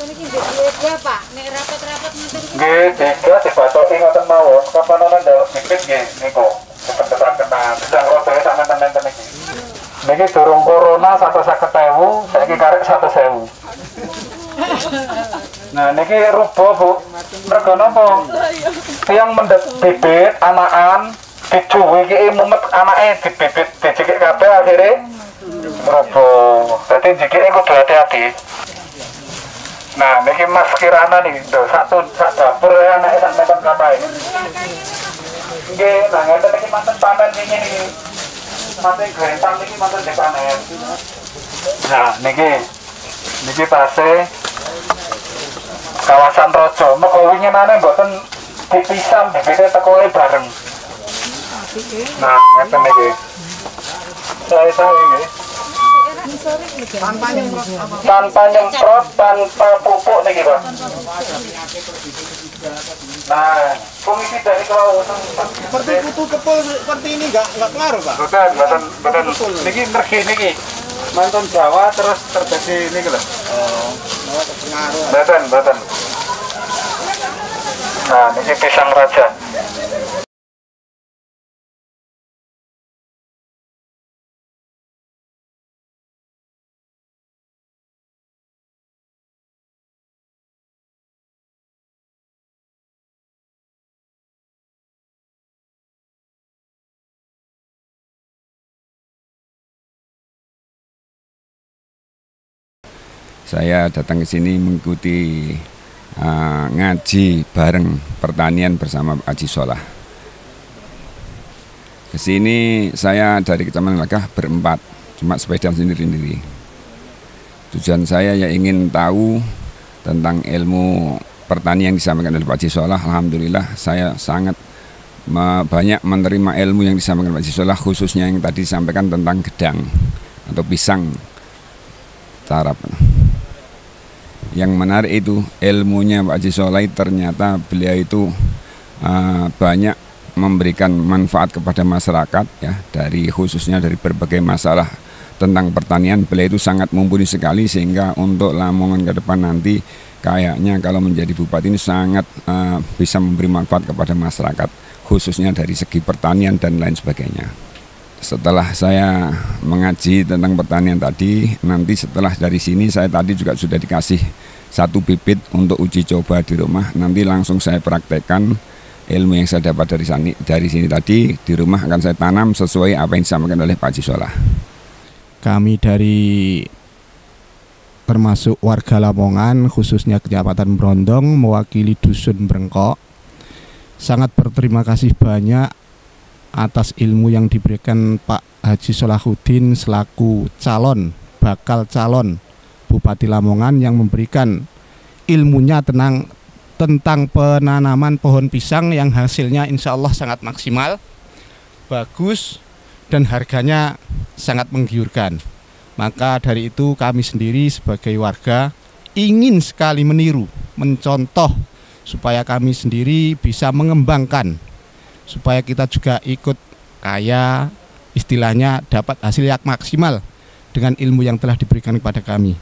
Niki nggih Pak, nek rapat-rapat ngoten. Nggih, tiga dibacoki ngoten mawon. Kapan ana ndelok bibit nggih niku. Cepet-cepetan kena sedang rodone sak menten-menten iki. Niki durung corona 150.000, saiki karek 100.000. Nah, niki rubo, Bu. Mergo napa? Tiyang mendhet bibit anakan dijuwi iki mumet anake dibibit dicekik kabeh akhire rubo. Dadi jikike kudu hati-hati. Nah, niki Mas Kirana nih, sak dapur ya nek sak meter kapae. Nggih, nah ngeten niki manten panen niki niki. Manten gentang niki manten dipanen. Nah, niki tase kawasan Rojo. Meko winginane mboten dipisah bibite tekoe bareng. Nah, ngeten niki. Saya nggih. Tanpa nyemprot, tanpa pupuk niki, Pak. Nah, fungsi dari kalau Seperti kutu kepul seperti ini nggak pengaruh, Pak? Bukan. Niki mergi niki. Mantun Jawa terus terjadi niki lho. Oh, pengaruh. Bukan. Nah, niki pisang raja. Saya datang ke sini mengikuti ngaji bareng pertanian bersama Pak Haji Solah. Ke sini saya dari Kecamatan Gelagah berempat, cuma sepeda sendiri-sendiri. Tujuan saya ya ingin tahu tentang ilmu pertanian yang disampaikan oleh Pak Haji Solah. Alhamdulillah saya sangat banyak menerima ilmu yang disampaikan Pak Haji Solah, khususnya yang tadi disampaikan tentang gedang atau pisang tarap. Yang menarik itu ilmunya Pak Haji Solah, ternyata beliau itu banyak memberikan manfaat kepada masyarakat ya, dari khususnya dari berbagai masalah tentang pertanian. Beliau itu sangat mumpuni sekali, sehingga untuk Lamongan ke depan nanti kayaknya kalau menjadi bupati ini sangat bisa memberi manfaat kepada masyarakat, khususnya dari segi pertanian dan lain sebagainya. Setelah saya mengaji tentang pertanian tadi, nanti setelah dari sini saya tadi juga sudah dikasih satu bibit untuk uji coba di rumah. Nanti langsung saya praktekkan ilmu yang saya dapat dari sini tadi di rumah, akan saya tanam sesuai apa yang disampaikan oleh Pak Haji Solah. Kami dari termasuk warga Lamongan, khususnya Kecamatan Brondong, mewakili Dusun Brengkok, sangat berterima kasih banyak atas ilmu yang diberikan Pak Haji Solahuddin selaku bakal calon Bupati Lamongan, yang memberikan ilmunya tentang penanaman pohon pisang yang hasilnya insya Allah sangat maksimal, bagus, dan harganya sangat menggiurkan. Maka dari itu kami sendiri sebagai warga ingin sekali meniru, mencontoh, supaya kami sendiri bisa mengembangkan, supaya kita juga ikut kaya, istilahnya dapat hasil yang maksimal dengan ilmu yang telah diberikan kepada kami.